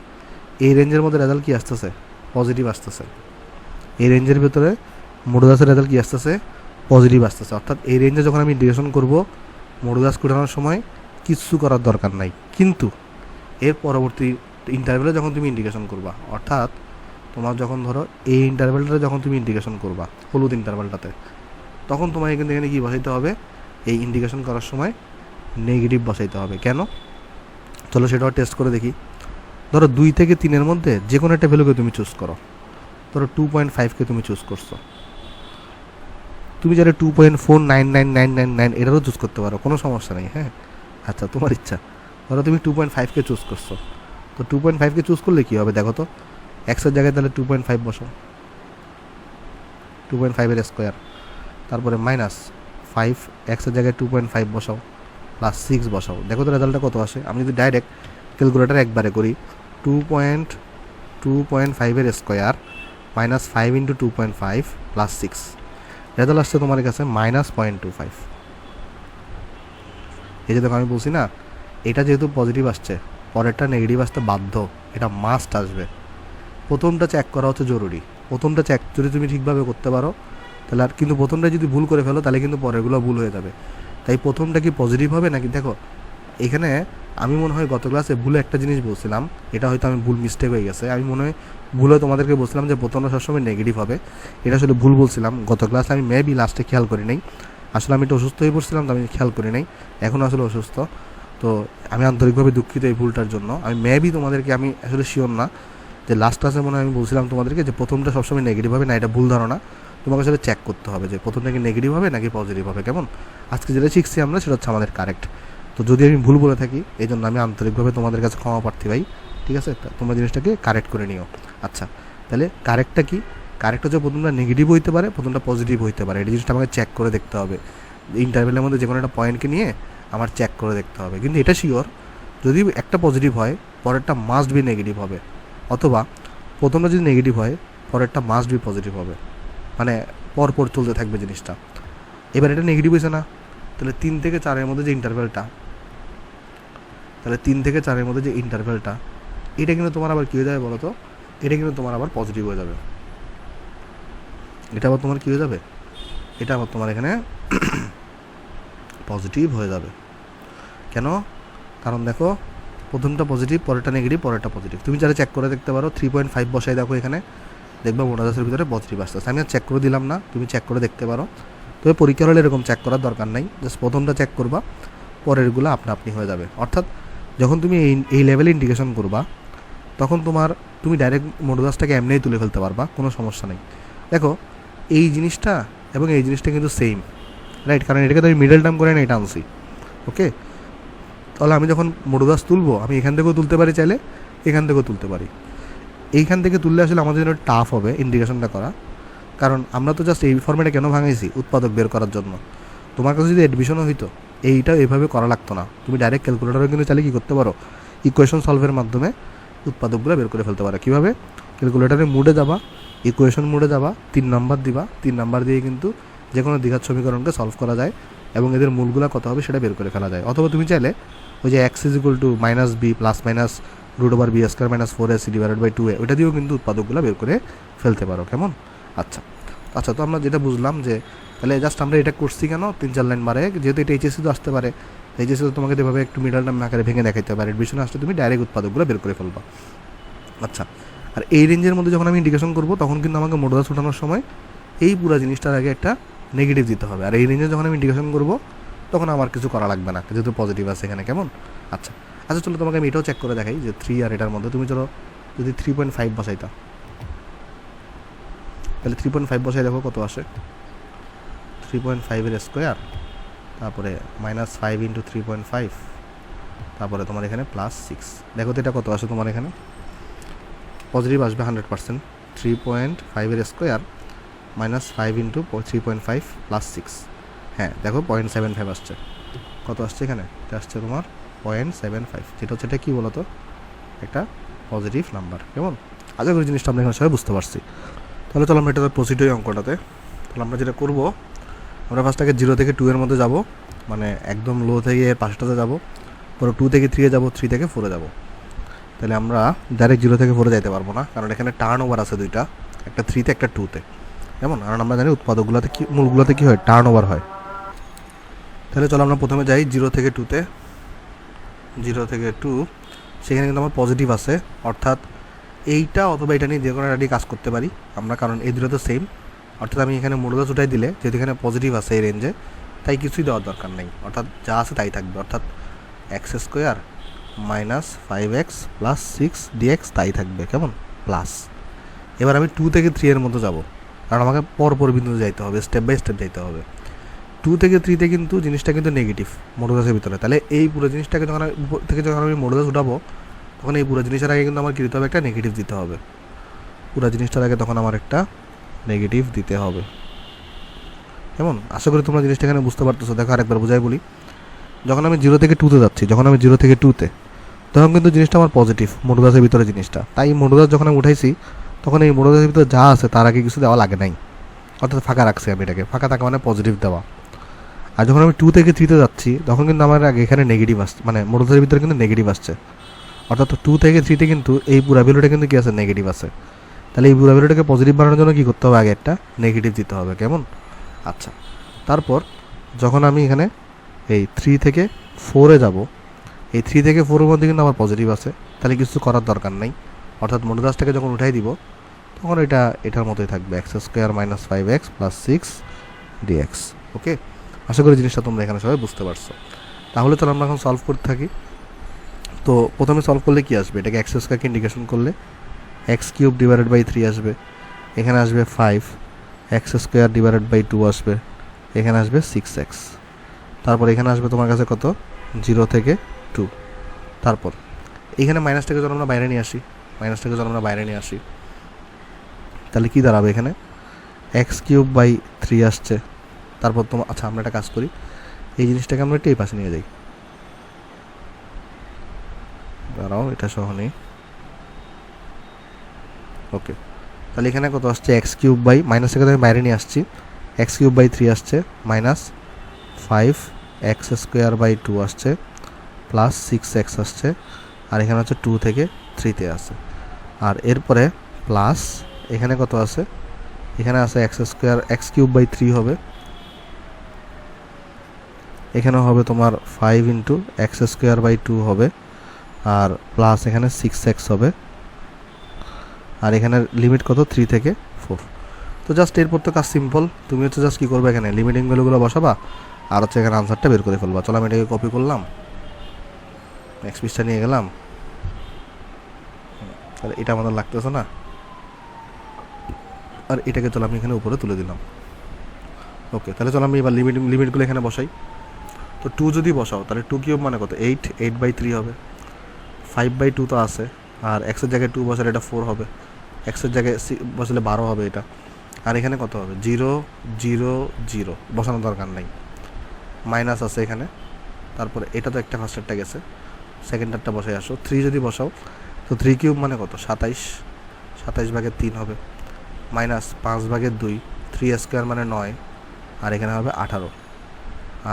এই রেঞ্জের মধ্যে রেজাল্ট কি আসতেছে? পজিটিভ আসতেছে। এই রেঞ্জের ভিতরে মডুলাসের রেজাল্ট কি আসতেছে? পজিটিভ আসতেছে। অর্থাৎ এই রেঞ্জে যখন আমি ইন্টিগ্রেশন করব, মডুলাস কুটানোর সময় কিচ্ছু করার দরকার নাই। কিন্তু এর পরবর্তী ইন্টারভেলে যখন তুমি ইন্টিগ্রেশন করবা, অর্থাৎ তোমার যখন ধরো এই ইন্টারভেলটাতে যখন তুমি ইন্টিগ্রেশন করবা, হলুদ ইন্টারভেলটাতে, তখন তোমার কিন্তু এখানে কী বসাইতে হবে? এই ইন্টিগ্রেশন করার সময় নেগেটিভ বসাইতে হবে। কেন? চলো সেটাও টেস্ট করে দেখি। ধরো 2 থেকে 3-এর মধ্যে যে কোনো একটা ভ্যালুকে তুমি চুজ করো। ধরো 2.5কে তুমি চুজ করছো, তুমি যারা 2.499999 এটারও চুজ করতে পারো, কোনো সমস্যা নেই। হ্যাঁ, আচ্ছা তোমার ইচ্ছা। ধরো তুমি 2.5কে চুজ করছো, তো 2.5কে চুজ করলে কী হবে দেখো তো, এক্সের জায়গায় তাহলে 2.5 বসাও, 2.5 এর স্কোয়ার, তারপরে মাইনাস 5 এক্সের জায়গায় 2.5 বসাও, প্লাস 6 বসাও, দেখো তো রেজাল্টটা কত আসে। আমি যদি ডাইরেক্ট ক্যালকুলেটার একবারে করি, 2.5 এর square minus 5 into 2.5 plus 6, result আসছে তোমার কাছে -0.25। এই যে দেখো আমি বলছি না, এটা যেহেতু পজিটিভ আসছে, পরেরটা নেগেটিভ আসতে বাধ্য, এটা মাস্ট আসবে। প্রথমটা চেক করা হচ্ছে জরুরি, প্রথমটা চেক যদি তুমি ঠিকভাবে করতে পারো তাহলে, আর কিন্তু প্রথমটা যদি ভুল করে ফেলো তাহলে কিন্তু পরেরগুলো ভুল হয়ে যাবে। তাই প্রথমটা কি পজিটিভ হবে নাকি, দেখো এখানে আমি মনে হয় গত ক্লাসে ভুলে একটা জিনিস বলছিলাম, এটা হয়তো আমি ভুল মিস্টেক হয়ে গেছে, আমি মনে হয় ভুলে তোমাদেরকে বলছিলাম যে প্রথমটা সবসময় নেগেটিভ হবে, এটা আসলে ভুল বলছিলাম গত ক্লাসে, আমি মেবি লাস্টে খেয়াল করি নাই। আসলে আমি একটু অসুস্থ হয়ে পড়ছিলাম, তো আমি খেয়াল করি নাই, এখন আসলে অসুস্থ, তো আমি আন্তরিকভাবে দুঃখিত এই ভুলটার জন্য। আমি মেবি তোমাদেরকে, আমি আসলে শিওর না যে লাস্ট ক্লাসে মনে হয় আমি বলছিলাম তোমাদেরকে যে প্রথমটা সবসময় নেগেটিভ হবে না, এটা ভুল ধারণা, তোমাকে আসলে চেক করতে হবে যে প্রথমটা কি নেগেটিভ হবে নাকি পজিটিভ হবে। কেমন, আজকে যেটা শিখছি আমরা সেটা হচ্ছে আমাদের কারেক্ট। তো যদি আমি ভুল বলে থাকি এই জন্য আমি আন্তরিকভাবে তোমাদের কাছে ক্ষমা প্রার্থী ভাই, ঠিক আছে, তোমরা জিনিসটাকে কারেক্ট করে নিও। আচ্ছা, তাহলে কারেক্টটা কি, কারেক্ট হচ্ছে প্রথমটা নেগেটিভ হইতে পারে, প্রথমটা পজিটিভ হইতে পারে, এই জিনিসটা আমাকে চেক করে দেখতে হবে। ইন্টারভেলের মধ্যে যে কোনো একটা পয়েন্টকে নিয়ে আমার চেক করে দেখতে হবে, কিন্তু এটা শিওর যদি একটা পজিটিভ হয় পরেরটা মাস্ট বি নেগেটিভ হবে, অথবা প্রথমটা যদি নেগেটিভ হয় পরেরটা মাস্ট বি পজিটিভ হবে, মানে পরপর চলতে থাকবে জিনিসটা। এবার এটা নেগেটিভ হয়েছে না, তাহলে 3 থেকে 4-এর মধ্যে যে ইন্টারভেলটা, তাহলে 3 থেকে 4-এর মধ্যে যে ইন্টারভেলটা, এটা কিন্তু তোমার আবার কী হয়ে যাবে বলো তো, এটা কিন্তু তোমার আবার পজিটিভ হয়ে যাবে, এটা আবার তোমার কী হয়ে যাবে, এটা আবার তোমার এখানে পজিটিভ হয়ে যাবে। কেন, কারণ দেখো প্রথমটা পজিটিভ, পরেরটা নেগেটিভ, পরেরটা পজিটিভ। তুমি যারা চেক করে দেখতে পারো 3.5 বসাই দেখো এখানে, দেখবা মোনাজাসের ভিতরে পজিটিভ আসতেছে। আমি আর চেক করে দিলাম না, তুমি চেক করে দেখতে পারো। তবে পরীক্ষার হলে এরকম চেক করার দরকার নাই, জাস্ট প্রথমটা চেক করবা, পরেরগুলো আপনা আপনি হয়ে যাবে। অর্থাৎ যখন তুমি এই লেভেলে ইন্ডিকেশন করবা তখন তুমি ডাইরেক্ট মডুলাসটাকে এমনিই তুলে ফেলতে পারবা, কোনো সমস্যা নেই। দেখো এই জিনিসটা এবং এই জিনিসটা কিন্তু সেম, রাইট, কারণ এটাকে তো আমি মিডল টার্ম করে না এটা আনছি। ওকে, তাহলে আমি যখন মডুলাস তুলবো আমি এখান থেকেও তুলতে পারি, চাইলে এখান থেকেও তুলতে পারি। এইখান থেকে তুললে আসলে আমাদের জন্য টাফ হবে ইন্ডিকেশনটা করা, কারণ আমরা তো জাস্ট এই ফর্মেটে কেন ভাঙাইছি, উৎপাদক বের করার জন্য। তোমার কাছে যদি অ্যাডমিশনও হইতো এইটা এইভাবে করা লাগতো না, তুমি ডাইরেক্ট ক্যালকুলেটারে কিন্তু চাইলে কী করতে পারো, ইকুয়েশন সলভের মাধ্যমে উৎপাদকগুলো বের করে ফেলতে পারো। কীভাবে, ক্যালকুলেটারে মুডে যাবা, ইকুয়েশন মুডে যাবা, 3 নাম্বার দিবা, 3 নাম্বার দিয়ে কিন্তু যে কোনো দ্বিঘাত সমীকরণকে সলভ করা যায় এবং এদের মূলগুলো কত হবে সেটা বের করে ফেলা যায়। অথবা তুমি চাইলে ওই যে x = -b ± √b² - 4ac/2a ওইটা দিয়েও কিন্তু উৎপাদকগুলো বের করে ফেলতে পারো। কেমন, আচ্ছা আচ্ছা, তো আমরা যেটা বুঝলাম যে তাহলে জাস্ট আমরা এটা করছি কেন, 3-4 লাইন মারে, যেহেতু এটা এইচএসসি তো আসতে পারে, এইচএসসি তো তোমাকে এভাবে একটু মিডল টার্ম আকারে ভেঙে দেখাইতে পারে, এডমিশনে আসলে তুমি ডাইরেক্ট উৎপাদকগুলো বের করে ফেলবা। আচ্ছা, আর এই রেঞ্জের মধ্যে যখন আমি ইন্ডিকেশন করবো তখন কিন্তু আমাকে মডুলাস উঠানোর সময় এই পুরো জিনিসটার আগে একটা নেগেটিভ দিতে হবে, আর এই রেঞ্জে যখন আমি ইন্ডিকেশন করবো তখন আমার কিছু করা লাগবে না, যেহেতু পজিটিভ আছে এখানে। কেমন, আচ্ছা আচ্ছা, চলো তোমাকে আমি এটাও চেক করে দেখাই যে 3 আর এটার মধ্যে তুমি চলো যদি 3.5 বসাইতা, তাহলে 3.5 বসাই দেখো কত আসে, 3.5 এর স্কোয়ার, তারপরে -5 × 3.5, তারপরে তোমার এখানে +6, দেখো তো এটা কত আসে তোমার এখানে, পজিটিভ আসবে 100%। 3.5 এর স্কোয়ার -5 × 3.5 +6, হ্যাঁ দেখো 0.75 আসছে। কত আসছে এখানে, এটা আসছে তোমার 0.75, যেটা হচ্ছে এটা কী বলো তো, একটা পজিটিভ নাম্বার। কেমন, আশা করি জিনিসটা আমরা এখানে সবাই বুঝতে পারছি। তাহলে চলো আমরা এটাতে প্রসিড হই অঙ্কটাতে। তাহলে আমরা যেটা করবো, আমরা ফার্স্ট আগে 0 থেকে 2 এর মধ্যে যাব, মানে একদম লো থেকে এর পাশটাতে যাব, পরে 2 থেকে 3 এ যাব, 3 থেকে 4 এ যাব। তাহলে আমরা ডাইরেক্ট 0 থেকে 4 এ যাইতে পারবো না, কারণ এখানে টার্ন ওভার আছে দুইটা, একটা 3-তে একটা 2-তে। যেমন কারণ আমরা জানি উৎপাদকগুলোতে কি, মূলগুলোতে কী হয়, টার্ন ওভার হয়। তাহলে চলো আমরা প্রথমে যাই 0 থেকে 2-তে। 0 থেকে 2, সেখানে কিন্তু আমার পজিটিভ আছে, অর্থাৎ এইটা অথবা এটা নিয়ে যে কোনো একটা কাজ করতে পারি আমরা, কারণ এই দুটো তো সেম। অর্থাৎ আমি এখানে মডুলাস উঠাই দিলে, যেহেতু এখানে পজিটিভ আছে এই রেঞ্জে, তাই কিছুই দেওয়ার দরকার নেই, অর্থাৎ যা আছে তাই থাকবে, অর্থাৎ x² - 5x + 6 dx তাই থাকবে। কেমন, প্লাস এবার আমি 2 থেকে 3 এর মধ্যে যাব, কারণ আমাকে পরপর বিন্দুতে যাইতে হবে, স্টেপ বাই স্টেপ যাইতে হবে। 2 থেকে 3-তে কিন্তু জিনিসটা কিন্তু নেগেটিভ মডুলাসের ভিতরে, তাহলে এই পুরো জিনিসটাকে যখন আমি উপর থেকে যখন আমি মডুলাস উঠাবো, তখন এই পুরো জিনিসের আগে কিন্তু আমার কী দিতে হবে, একটা নেগেটিভ দিতে হবে। পুরো জিনিসটার আগে তখন আমার একটা নেগেটিভ দিতে হবে। কেমন? আশা করি তোমরা জিনিসটা এখানে বুঝতে পারতেছো। দেখো আরেকবার বোঝাই বলি। যখন আমি 0 থেকে 2-তে যাচ্ছি, যখন আমি 0 থেকে 2-তে, তখন কিন্তু জিনিসটা আমার পজিটিভ মডুলাসের ভিতরে জিনিসটা। তাই মডুলাস যখন আমি উঠাইছি, তখন এই মডুলাসের ভিতরে যা আছে তার আগে কিছু দেওয়া লাগে নাই, অর্থাৎ ফাঁকা রাখছি আমি এটাকে। ফাঁকা থাকা মানে পজিটিভ দেওয়া। আর যখন আমি 2 থেকে 3-তে যাচ্ছি, তখন কিন্তু আমার আগে এখানে নেগেটিভ আসছে, মানে মডুলাসের ভিতরে কিন্তু নেগেটিভ আসছে, অর্থাৎ 2 থেকে 3-তে কিন্তু এই পুরো ভ্যালুটা কিন্তু কি আছে, নেগেটিভ আছে। তাহলে এই পুরো ভ্যালুটাকে পজিটিভ বানানোর জন্য কী করতে হবে, আগে একটা নেগেটিভ দিতে হবে। কেমন? আচ্ছা, তারপর যখন আমি এখানে এই 3 থেকে 4-এ যাব, এই 3 থেকে 4-এর মধ্যে কিন্তু আমার পজিটিভ আছে, তাহলে কিছু করার দরকার নেই। অর্থাৎ মডুলাসটাকে যখন উঠাই দিব, তখন এটা এটার মতোই থাকবে, x² - 5x + 6 dx। ওকে, আশা করি জিনিসটা তোমরা এখানে সবাই বুঝতে পারছো। তাহলে চলো আমরা এখন সলভ করতে থাকি। তো প্রথমে সলভ করলে কি আসবে, এটাকে x² ইন্ডিকেশন করলে x³ / 3 আসবে, এখানে আসবে 5, x² / 2 আসবে, এখানে আসবে 6x। তারপর এখানে আসবে তোমার কাছে কত, 0 থেকে 2। তারপর এখানে মাইনাসটাকে যখন আমরা বাইরে নিয়ে আসি, তাহলে কী দাঁড়াবে, এখানে x³ / 3 আসছে। তারপর তোমার, আচ্ছা আমরা একটা কাজ করি, এই জিনিসটাকে আমরা একটু এই পাশে নিয়ে যাই। দাঁড়াও, এটা সহ নেই। ওকে, তাহলে এখানে কত আসছে, x³ মাইনাস থেকে আমি বাইরে নিয়ে আসছি, x³ / 3 আসছে, -5 x² / 2 আসছে, প্লাস 6x আসছে, আর এখানে হচ্ছে 2 থেকে 3-তে আছে। আর এরপরে প্লাস এখানে কত আছে, এখানে আছে x³ / 3 হবে, এখানে হবে তোমার 5 × x² / 2 হবে, আর প্লাস এখানে 6x হবে, আর এখানে লিমিট কত, 3 থেকে 4। তো জাস্ট এরপর তো কাজ সিম্পল। তুমি হচ্ছে জাস্ট কী করবে, এখানে লিমিটিং ভ্যালুগুলো বসাবা, আর হচ্ছে এখানে আনসারটা বের করে ফেলবা। চলো আমি এটাকে কপি করলাম, নেক্সট পেজটা নিয়ে গেলাম। তাহলে এটা আমাদের লাগতেছে না, আর এটাকে চলো আমি এখানে উপরে তুলে দিলাম। ওকে, তাহলে চলো আমি এবার লিমিটগুলো এখানে বসাই। তো 2 যদি বসাও, তাহলে 2³ মানে কত, 8/3 হবে, 5/2 তো আছে, আর x-এর জায়গায় 2 বসালে এটা 4 হবে, x-এর জায়গায় বসালে 12 হবে এটা। আর এখানে কত হবে, 0 0 0, বসানোর দরকার নাই, মাইনাস আছে এখানে। তারপরে এটা তো একটা ফার্স্টেরটা গেছে, সেকেন্ডারটা বসাই আসো। 3 যদি বসাও, তো 3³ মানে কত, 27, 27/3 হবে, মাইনাস 5/2, 3² মানে 9, আর এখানে হবে 18।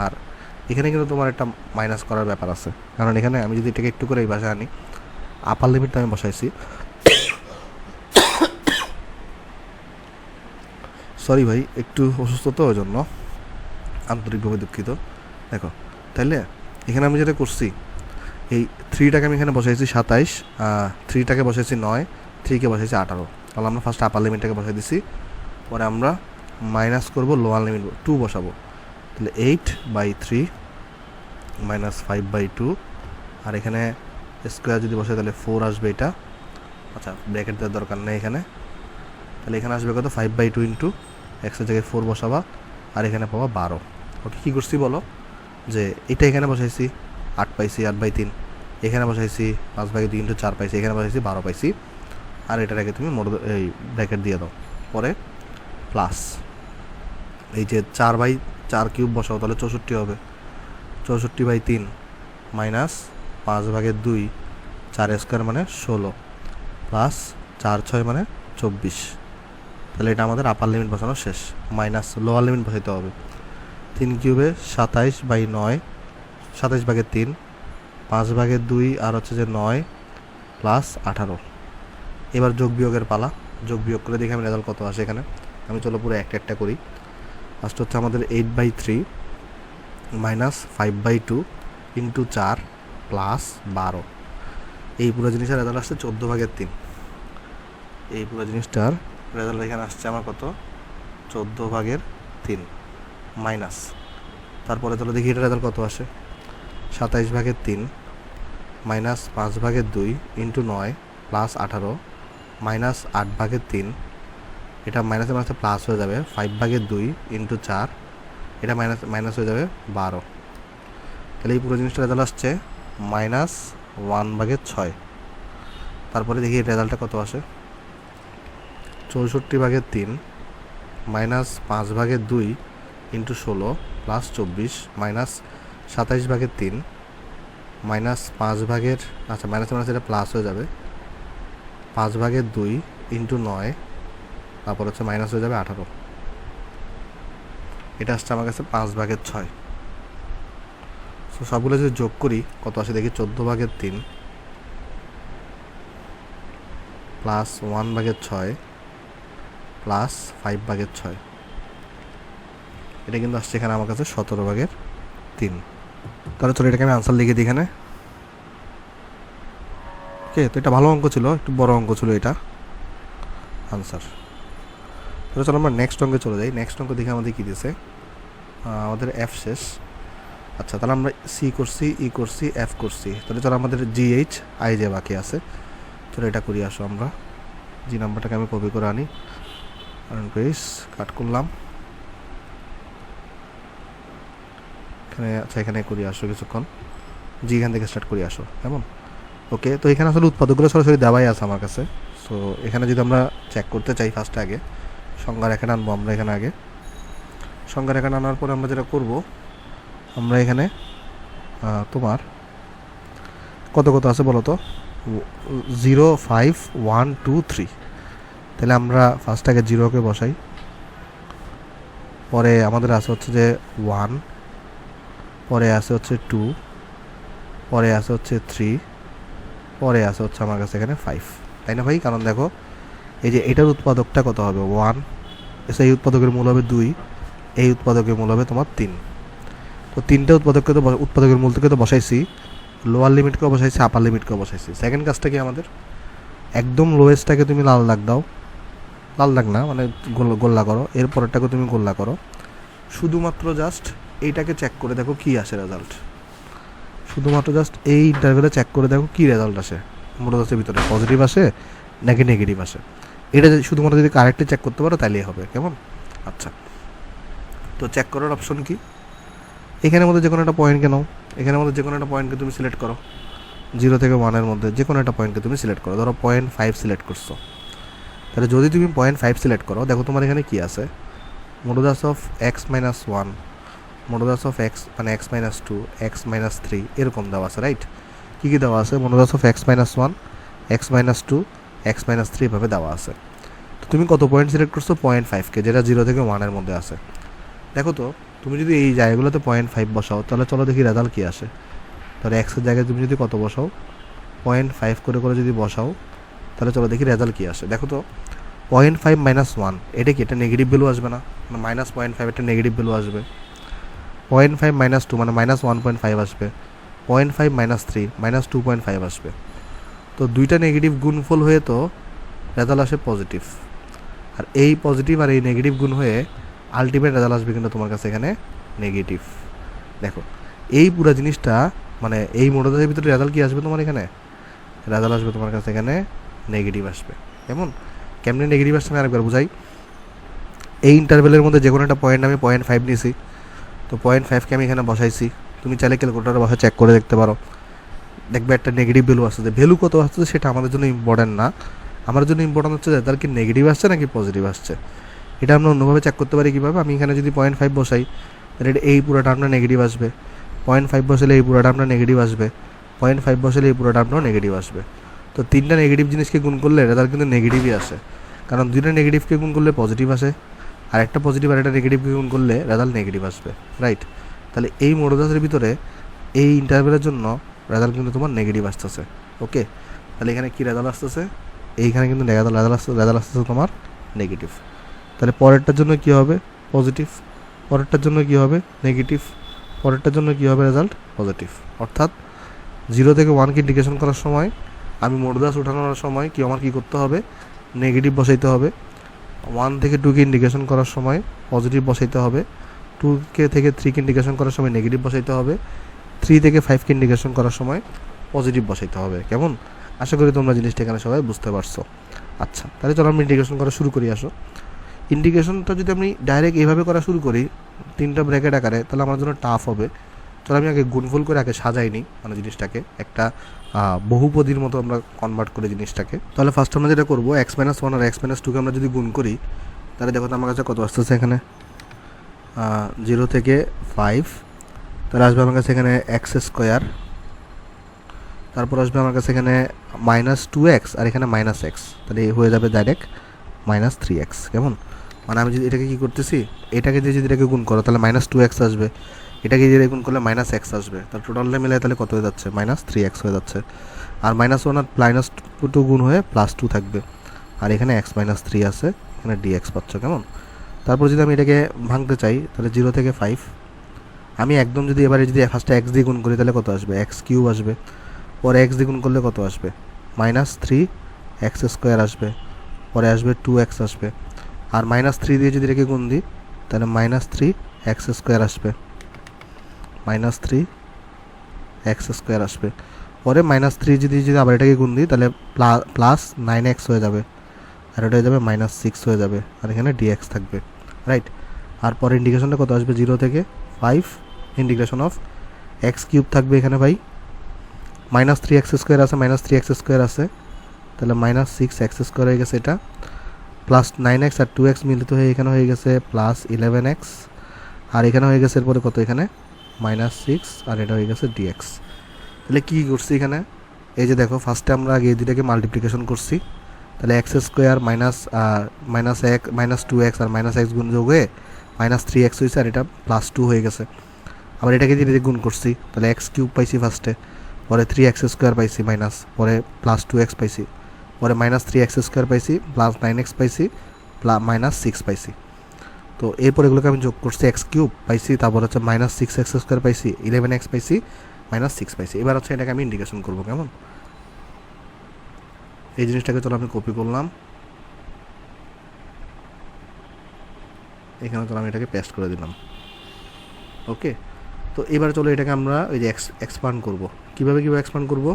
আর এখানে কিন্তু তোমার একটা মাইনাস করার ব্যাপার আছে, কারণ এখানে আমি যদি এটাকে একটু করে এই ভাষায় আনি, আপার লিমিটটা আমি বসাইছি, সরি ভাই একটু অসুস্থ তো, ওই জন্য আন্তরিকভাবে দুঃখিত। দেখো তাইলে এখানে আমি যেটা করছি, এই 3টাকে আমি এখানে বসাইছি 27, 3টাকে বসাইছি 9, 3কে বসাইছি 18। তাহলে আমরা ফার্স্ট আপার লিমিটটাকে বসাই দিছি, পরে আমরা মাইনাস করবো লোয়ার লিমিট 2 বসাবো। তাহলে 8/3 - 5/2, আর এখানে স্কোয়ার যদি বসাই তাহলে 4 আসবে এটা। আচ্ছা ব্র্যাকেট দেওয়ার দরকার নেই এখানে। তাহলে এখানে আসবে কত, 5/2 × x-এর জায়গায় 4 বসাবা, আর এখানে পাবা 12। ওকে, কী করছি বলো, যে এটা এখানে বসাইছি 8 পাইছি, 8/3, এখানে বসাইছি 5/2 × 4 পাইছি, এখানে বসাইছি 12 পাইছি, আর এটার আগে তুমি এই ব্র্যাকেট দিয়ে দাও। পরে প্লাস এই যে 4/4³ বসাও, তাহলে 64 হবে, 64/3 মাইনাস 5/2, 4² মানে 16, প্লাস 4 6 মানে 24। তাহলে এটা আমাদের আপার লিমিট বসানো শেষ, মাইনাস লোয়ার লিমিট বসাইতে হবে। 3³ 27/9, 27/3, 5/2 আর হচ্ছে যে 9, প্লাস 18। এবার যোগ বিয়োগের পালা, যোগ বিয়োগ করে দেখি আমি রেজাল্ট কত আসে এখানে। আমি চলো পুরো একটা একটা করি। ফার্স্ট হচ্ছে আমাদের 8/3 - 5/2 × 4 প্লাস 12। এই পুরো জিনিসটার রেজাল্ট আসছে 14/3। এই পুরো জিনিসটার রেজাল্ট এখানে আসছে আমার কত, 14/3 মাইনাস। তারপরে চলো দেখি এটা রেজাল্ট কত আসে, 27/3 - 5/2 × 9 প্লাস 18, -8/3, এটা মাইনাসে মাইনাসে প্লাস হয়ে যাবে 5/2 ইন্টু 4, এটা মাইনাস হয়ে যাবে 12। তাহলে এই পুরো জিনিসটা রেজাল্ট আসছে -1/6। তারপরে দেখি রেজাল্টটা কত আসে। 64/3 -5/2 ইন্টু 16 প্লাস 24 -27/3 -5 আচ্ছা মাইনাসে মাইনাস এটা প্লাস হয়ে যাবে 5/2 ইন্টু 9, তারপর হচ্ছে মাইনাস হয়ে যাবে 18। এটা আসছে আমার কাছে 5/6। সো সবগুলো যদি যোগ করি কত আসে দেখি। 14/3 প্লাস 1/6 প্লাস 5/6, এটা কিন্তু আসছে এখানে আমার কাছে 17/3। তাহলে চলো এটাকে আমি আনসার লিখে দিই এখানে। ওকে, তো এটা ভালো অঙ্ক ছিল, একটু বড় অঙ্ক ছিল এটা আনসার। তাহলে চলো আমরা নেক্সট অঙ্কে চলে যাই। নেক্সট অঙ্ক দেখে আমাদের কী দিয়েছে, আমাদের এফ শেষ। আচ্ছা, তাহলে আমরা সি করছি, ই করছি, এফ করছি। তাহলে চলো আমাদের জিএইচ আই যে বাকি আছে, চলো এটা করি আসো। আমরা জি নাম্বারটাকে আমি কপি করে আনি, পেজ কাট করলাম এখানে। আচ্ছা, এখানে করি আসো কিছুক্ষণ, জি এখান থেকে স্টার্ট করি আসো কেমন। ওকে, তো এখানে আসলে উৎপাদকগুলো সরাসরি দেওয়াই আছে আমার কাছে। সো এখানে যদি আমরা চেক করতে চাই, ফার্স্টে আগে সংজ্ঞা এখানে আনবো। আমরা এখানে আগে সংজ্ঞা এখানে আনার পরে আমরা যেটা করব, আমরা এখানে তোমার কত কত আছে বলো তো, 0, 5, 1, 2, 3। তাহলে আমরা ফার্স্ট আগে 0কে বসাই, পরে আমাদের আছে হচ্ছে যে 1, পরে আছে হচ্ছে 2, পরে আছে হচ্ছে 3, পরে আছে হচ্ছে আমার কাছে এখানে 5, তাই না ভাই? কারণ দেখো এই যে এটার উৎপাদকটা কত হবে 1, এই উৎপাদকের মূল হবে 2, এই উৎপাদকের মূল হবে তোমার 3। তো তিনটে উৎপাদককে তো উৎপাদকের মূল থেকে তো বসাইছি, লোয়ার লিমিটকেও বসাইছি, আপার লিমিটকেও বসাইছি। সেকেন্ড কাজটা কি আমাদের, একদম লোয়েস্টটাকে তুমি লাল দাগ দাও, লাল দাগ না মানে গোল্লা করো, এরপরেরটাকে তুমি গোল্লা করো। শুধুমাত্র জাস্ট এইটাকে চেক করে দেখো কি আসে রেজাল্ট। শুধুমাত্র জাস্ট এই ইন্টারভেলে চেক করে দেখো কি রেজাল্ট আসে, মোটরদাসের ভিতরে পজিটিভ আসে নাকি নেগেটিভ আসে। এটা শুধুমাত্র যদি কারেক্টলি চেক করতে পারো তাহলেই হবে কেমন। আচ্ছা, তো চেক করার অপশন কি, এখানের মধ্যে যে কোনো একটা পয়েন্টকে নাও, এখানের মধ্যে যে কোনো একটা পয়েন্টকে তুমি সিলেক্ট করো, 0 থেকে 1-এর মধ্যে যে কোনো একটা পয়েন্টকে তুমি সিলেক্ট করো। ধরো 0.5 সিলেক্ট করছো, তাহলে যদি তুমি 0.5 সিলেক্ট করো, দেখো তোমার এখানে কি আছে, modulus of x-1, modulus of x মানে x-2, x-3 এরকম দেওয়া আছে, রাইট? কী কী দেওয়া আছে, modulus of x-1, x-2, x-3 এভাবে দেওয়া আছে। তো তুমি কত পয়েন্ট সিলেক্ট করছো, 0.5কে, যেটা 0 থেকে 1-এর মধ্যে আছে। দেখো তো তুমি যদি এই জায়গাগুলোতে 0.5 বসাও, তাহলে চলো দেখি রেজাল্ট কী আসে। তাহলে এক্সের জায়গায় তুমি যদি কত বসাও, 0.5 করে করে যদি বসাও, তাহলে চলো দেখি রেজাল্ট কী আসে। দেখো তো 0.5 - 1, এটা কি, এটা নেগেটিভ ভ্যালু আসবে না, মানে -0.5 একটা নেগেটিভ ভ্যালু আসবে। 0.5 - 2 মানে -1.5 আসবে। 0.5 - 3 -2.5 আসবে। তো দুইটা নেগেটিভ গুণফল হয়ে তো রেজাল্ট আসে পজিটিভ, আর এই পজিটিভ আর এই নেগেটিভ গুণ হয়ে আলটিমেট রেজাল্ট আসবে কিন্তু তোমার কাছে এখানে নেগেটিভ। দেখো এই পুরো জিনিসটা মানে এই মডেলের ভিতরে রেজাল্ট কি আসবে তোমার এখানে, রেজাল্ট আসবে তোমার কাছে এখানে নেগেটিভ আসবে। কেমন, কেমনে নেগেটিভ আসছে আমি আরেকবার বুঝাই। এই ইন্টারভেলের মধ্যে যে কোনো একটা পয়েন্ট আমি 0.5 নিয়েছি, তো 0.5কে আমি এখানে বসাইছি। তুমি চাইলে ক্যালকুলেটারে বসে চেক করে দেখতে পারো, দেখবে একটা নেগেটিভ ভ্যালু আসছে। ভ্যালু কত আসছে সেটা আমাদের জন্য ইম্পর্টেন্ট না, আমার জন্য ইম্পর্টেন্ট হচ্ছে যে তার কি নেগেটিভ আসছে নাকি পজিটিভ আসছে। এটা আমরা অন্যভাবে চেক করতে পারি কীভাবে, আমি এখানে যদি 0.5 বসাই, তাহলে এটা এই পুরো টার্মটা নেগেটিভ আসবে। 0.5 বসালে এই পুরো টার্মটা নেগেটিভ আসবে। 0.5 বসালে এই পুরো টার্মটাও নেগেটিভ আসবে। তো তিনটা নেগেটিভ জিনিসকে গুণ করলে রেজাল্ট কিন্তু নেগেটিভই আসে, কারণ দুইটা নেগেটিভকে গুণ করলে পজিটিভ আসে, আর একটা পজিটিভ আর একটা নেগেটিভকে গুণ করলে রেজাল্ট নেগেটিভ আসবে, রাইট? তাহলে এই মডুলাসের ভিতরে এই ইন্টারভেলের জন্য রেজাল্ট কিন্তু তোমার নেগেটিভ আসতেছে। ওকে, তাহলে এখানে কী রেজাল্ট আসতেছে, এইখানে কিন্তু রেজাল্ট আসতেছে তোমার নেগেটিভ। তাহলে পরেরটার জন্য কী হবে, পজিটিভ, পরেরটার জন্য কী হবে, নেগেটিভ, পরেরটার জন্য কী হবে, রেজাল্ট পজিটিভ। অর্থাৎ 0 থেকে 1কে ইন্ডিকেশন করার সময়, আমি মডুলাস উঠানোর সময় কি আমার কী করতে হবে, নেগেটিভ বসাইতে হবে। 1 থেকে 2কে ইন্ডিকেশন করার সময় পজিটিভ বসাইতে হবে। 2 থেকে 3কে ইন্ডিকেশন করার সময় নেগেটিভ বসাইতে হবে। 3 থেকে 5কে ইন্ডিকেশন করার সময় পজিটিভ বসাইতে হবে। কেমন, আশা করি তোমরা জিনিসটা এখানে সবাই বুঝতে পারছো। আচ্ছা, তাহলে চলো আমি ইন্টিগ্রেশন করা শুরু করি। আসো, ইন্টিগ্রেশনটা যদি আমি ডাইরেক্ট এইভাবে করা শুরু করি 3টা ব্র্যাকেট আকারে, তাহলে আমার জন্য টাফ হবে। চলো আমি আগে গুণফল করে আগে সাজাই নিই, মানে জিনিসটাকে একটা বহুপদীর মতো আমরা কনভার্ট করে জিনিসটাকে। তাহলে ফার্স্ট আমরা যেটা করবো, x-1 আর x-2কে আমরা যদি গুণ করি, তাহলে দেখো তো আমার কাছে কত আসতেছে এখানে, 0 থেকে 5, তাহলে আসবে আমার কাছে এখানে x², তারপর আসবে আমার কাছে এখানে -2x আর এখানে -x, তাহলে হয়ে যাবে ডাইরেক্ট -3x। কেমন, মানে আমি যদি এটাকে কী করতেছি, এটাকে দিয়ে যদি এটাকে গুণ করো তাহলে -2x আসবে, এটাকে দিয়ে গুণ করলে -x আসবে, তাহলে টোটালটা মিলে তাহলে কত হয়ে যাচ্ছে, -3x হয়ে যাচ্ছে। আর -1 আর -2 গুণ হয়ে +2 থাকবে, আর এখানে x-3 আছে, এখানে dx পাচ্ছ। কেমন, তারপর যদি আমি এটাকে ভাঙতে চাই তাহলে 0 থেকে 5, আমি একদম যদি এবারে যদি ফার্স্টে x দিয়ে গুণ করি তাহলে কত আসবে, x³ আসবে, পরে x দিয়ে গুণ করলে কত আসবে, -3x² আসবে, পরে আসবে 2x আসবে, আর -3 দিয়ে যদি এটাকে গুণ দিই তাহলে -3x² আসবে, -3x² আসবে, পরে -3 যদি আবার এটাকে গুণ দিই তাহলে +9x হয়ে যাবে, আর এটা হয়ে যাবে -6 হয়ে যাবে, আর এখানে dx থাকবে, রাইট। আর পরে ইন্টিগ্রেশনটা কত আসবে, 0 থেকে 5 ইন্টিগ্রেশন অফ x³ থাকবে এখানে ভাই, -3x² আছে, -3x² আছে, তাহলে -6x² হয়ে গেছে, এটা +9x আর 2x মিলিত হয়ে এখানে হয়ে গেছে +11x, আর এখানে হয়ে গেছে এরপরে কত, এখানে -6, আর এটা হয়ে গেছে dx। তাহলে কী করছি এখানে, এই যে দেখো ফার্স্টে আমরা আগে এই দুটাকে মাল্টিপ্লিকেশন করছি, তাহলে x² -2x আর -x গুণ যোগ হয়ে -3x হয়েছে, আর এটা +2 হয়ে গেছে। আবার এটাকে দিয়ে গুণ করছি, তাহলে x³ পাইছি ফার্স্টে, পরে 3x² পাইছি মাইনাস, পরে +2x পাইছি, পরে -3x² পাইছি, +9x পাইছি, -6 পাইছি। তো এরপর এগুলোকে আমি যোগ করছি, x³ পাইছি, তারপর হচ্ছে -6x² পাইছি, 11x পাইছি, -6 পাইছি। এবার হচ্ছে এটাকে আমি ইন্টিগ্রেশন করবো। কেমন, এই জিনিসটাকে চলো আমি কপি করলাম, এখানে চলো আমি এটাকে পেস্ট করে দিলাম। ওকে, তো এবার চলো এটাকে আমরা ওই যে এক্সপান্ড করব। কীভাবে এক্সপান্ড করব,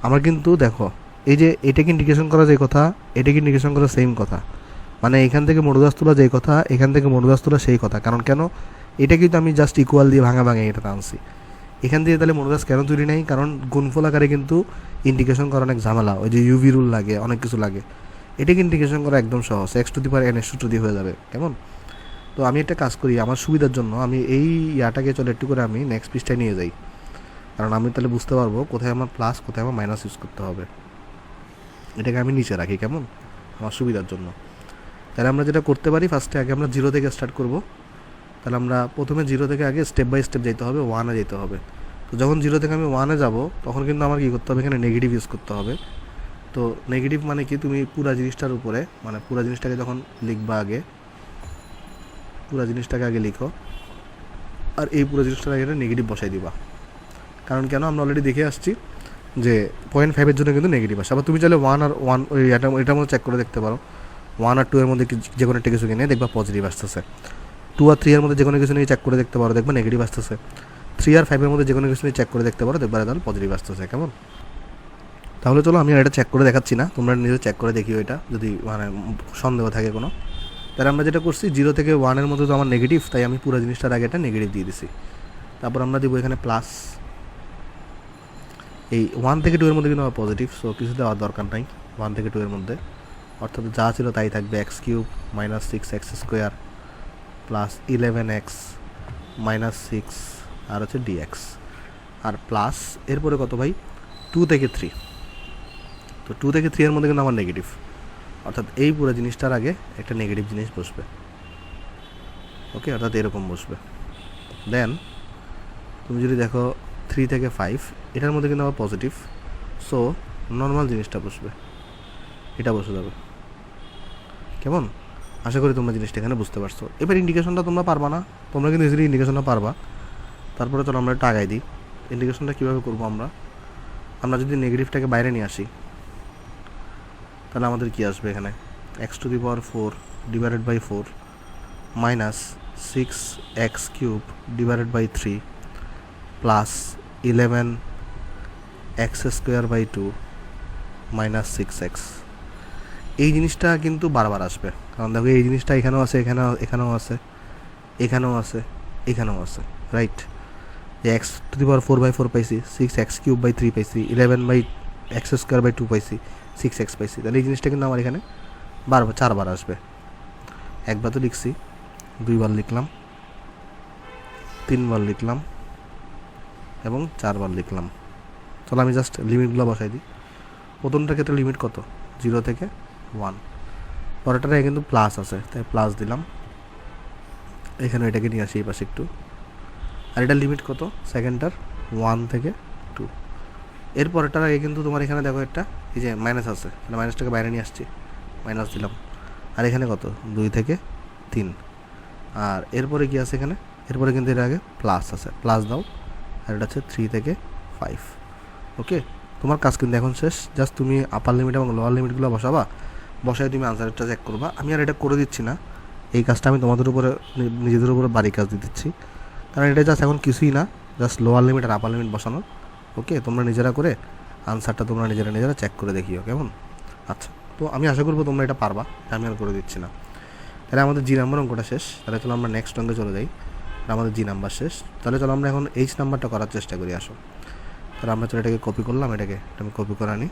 আমার কিন্তু দেখো এই যে এটাকে ইন্টিগ্রেশন করা যে কথা, এটাকে ইন্টিগ্রেশন করা সেম কথা, মানে এখান থেকে মনোদাস তোলা যেই কথা, এখান থেকে মনোদাস তোলা সেই কথা। কারণ কেন, এটা কিন্তু আমি জাস্ট ইকুয়াল দিয়ে ভাঙা এটা আনছি, এখান দিয়ে তাহলে মনোদাস কেন তৈরি নেই, কারণ গুণফল আকারে কিন্তু ইন্টিগ্রেশন করা অনেক ঝামেলা, ওই যে ইউভি রুল লাগে, অনেক কিছু লাগে। এটাকে ইন্টিগ্রেশন করা একদম সহজ, x⁴n সূত্র দিয়ে হয়ে যাবে। কেমন, তো আমি একটা কাজ করি, আমার সুবিধার জন্য আমি এই ইয়াটাকে চলে একটু করে আমি নেক্সট পৃষ্ঠায় নিয়ে যাই, কারণ আমি তাহলে বুঝতে পারবো কোথায় আমার প্লাস কোথায় আমার মাইনাস ইউজ করতে হবে। এটাকে আমি নিচে রাখি, কেমন, আমার সুবিধার জন্য। তাহলে আমরা যেটা করতে পারি, ফার্স্টে আগে আমরা 0 থেকে স্টার্ট করব। তাহলে আমরা প্রথমে 0 থেকে আগে স্টেপ বাই স্টেপ যেতে হবে, 1-এ যেতে হবে। তো যখন 0 থেকে আমি 1-এ যাব তখন কিন্তু আমার কী করতে হবে, এখানে নেগেটিভ ইউজ করতে হবে। তো নেগেটিভ মানে কি, তুমি পুরা জিনিসটার উপরে, মানে পুরা জিনিসটাকে যখন লিখবা আগে, পুরা জিনিসটাকে আগে লিখো, আর এই পুরো জিনিসটার আগে নেগেটিভ বসাই দিবা। কারণ কেন, আমরা অলরেডি দেখে আসছি যে 0.5-এর জন্য কিন্তু নেগেটিভ আসে। আবার তুমি চাইলে 1 আর 1 ওই এটার মধ্যে চেক করে দেখতে পারো, 1 আর 2 এর মধ্যে যে কোনো একটা কিছু নিয়ে দেখবা পজিটিভ আসতেছে, 2 আর 3 এর মধ্যে যে কোনো কিছু নিয়ে চেক করে দেখতে পারো, দেখবা নেগেটিভ আসতেছে, 3 আর 5 এর মধ্যে যে কোনো কিছু নিয়ে চেক করে দেখতে পারো, দেখবা তাহলে পজিটিভ আসতেছে। কেমন, তাহলে চলো আমি এটা চেক করে দেখাচ্ছি না, তোমরা নিজে চেক করে দেখিও এটা, যদি মানে সন্দেহ থাকে কোনো। তাহলে আমরা যেটা করছি, 0 থেকে 1-এর মধ্যে তো আমার নেগেটিভ, তাই আমি পুরো জিনিসটার আগে একটা নেগেটিভ দিয়ে দিছি। তারপর আমরা দিব এখানে প্লাস, এই 1 থেকে 2 এর মধ্যে কিন্তু আমার পজিটিভ, সো কিছু দেওয়ার দরকার নাই 1 থেকে 2 এর মধ্যে, অর্থাৎ যা ছিল তাই থাকবে, x³ -6x² +11x -6 আর হচ্ছে dx, আর প্লাস এরপরে কত ভাই, 2 থেকে 3। তো 2 থেকে 3 এর মধ্যে কিন্তু আমার নেগেটিভ, অর্থাৎ এই পুরো জিনিসটার আগে একটা নেগেটিভ জিনিস বসবে। ওকে, অর্থাৎ এরকম বসবে। দেন তুমি যদি দেখো 3 থেকে 5, এটার মধ্যে কিন্তু আবার পজিটিভ, সো নর্মাল জিনিসটা বসবে, এটা বসে যাবে। কেমন, আশা করি তোমরা জিনিসটা এখানে বুঝতে পারছো। এবার ইন্ডিকেশনটা তোমরা পারবা না, তোমরা কিন্তু ইজিলি ইন্ডিকেশনটা পারবা। তারপরে চলো আমরা একটা আগাই দিই, ইন্ডিকেশনটা কীভাবে করবো আমরা যদি নেগেটিভটাকে বাইরে নিয়ে আসি, তাহলে আমাদের কী আসবে এখানে, x⁴ divided by 4 -6x³ divided by 3 +11x² by 2 -6x। এই জিনিসটা কিন্তু বারবার আসবে, কারণ দেখো এই জিনিসটা এখানেও আছে, এখানেও আছে, এখানেও আছে, এখানেও আছে, রাইট? যে এক্স টু দি পাওয়ার 4/4 পাইছি, 6x³/3 পাইছি, 11/x²/2 পাইছি, 6x পাইছি। তাহলে এই জিনিসটা কিন্তু আমার এখানে বারবার 4বার আসবে। একবার তো লিখছি, 2বার লিখলাম, 3বার লিখলাম এবং 4বার লিখলাম। চলো আমি জাস্ট লিমিটগুলো বসাই দিই। প্রথমটার ক্ষেত্রে লিমিট কত? 0 থেকে 1। পরেরটায় কিন্তু প্লাস আছে, তাই প্লাস দিলাম। এখানে এটাকে নিয়ে আসি এই পাশে একটু। আর এটার লিমিট কত? সেকেন্ডটার 1 থেকে 2। এরপরেরটার আগে কিন্তু তোমার এখানে দেখো একটা এই যে মাইনাস আছে, তাহলে মাইনাসটাকে বাইরে নিয়ে আসছি, মাইনাস দিলাম। আর এখানে কত? 2 থেকে 3। আর এরপরে কি আছে এখানে? এরপরে কিন্তু এর আগে প্লাস আছে, প্লাস দাও। আর এটা হচ্ছে 3 থেকে 5। ওকে, তোমার কাজ কিন্তু এখন শেষ। জাস্ট তুমি আপার লিমিট এবং লোয়ার লিমিটগুলো বসাবা, বসায় তুমি আনসারটা চেক করবা। আমি আর এটা করে দিচ্ছি না, এই কাজটা আমি তোমাদের উপরে নিজেদের উপরে বাড়ি কাজ দিয়ে দিচ্ছি, কারণ এটা জাস্ট এখন কিছুই না, জাস্ট লোয়ার লিমিট আর আপার লিমিট বসানো। ওকে, তোমরা নিজেরা করে আনসারটা তোমরা নিজেরা চেক করে দেখিও কেমন। আচ্ছা, তো আমি আশা করবো তোমরা এটা পারবা, আমি আর করে দিচ্ছি না। তাহলে আমাদের জি নাম্বার অঙ্কটা শেষ। তাহলে চলো আমরা নেক্সট অঙ্কে চলে যাই। আমাদের জি নাম্বার শেষ। তাহলে চলো আমরা এখন এইচ নাম্বারটা করার চেষ্টা করি। আসো, তাহলে আমরা চলো এটাকে কপি করলাম, এটাকে আমি কপি করে আনি।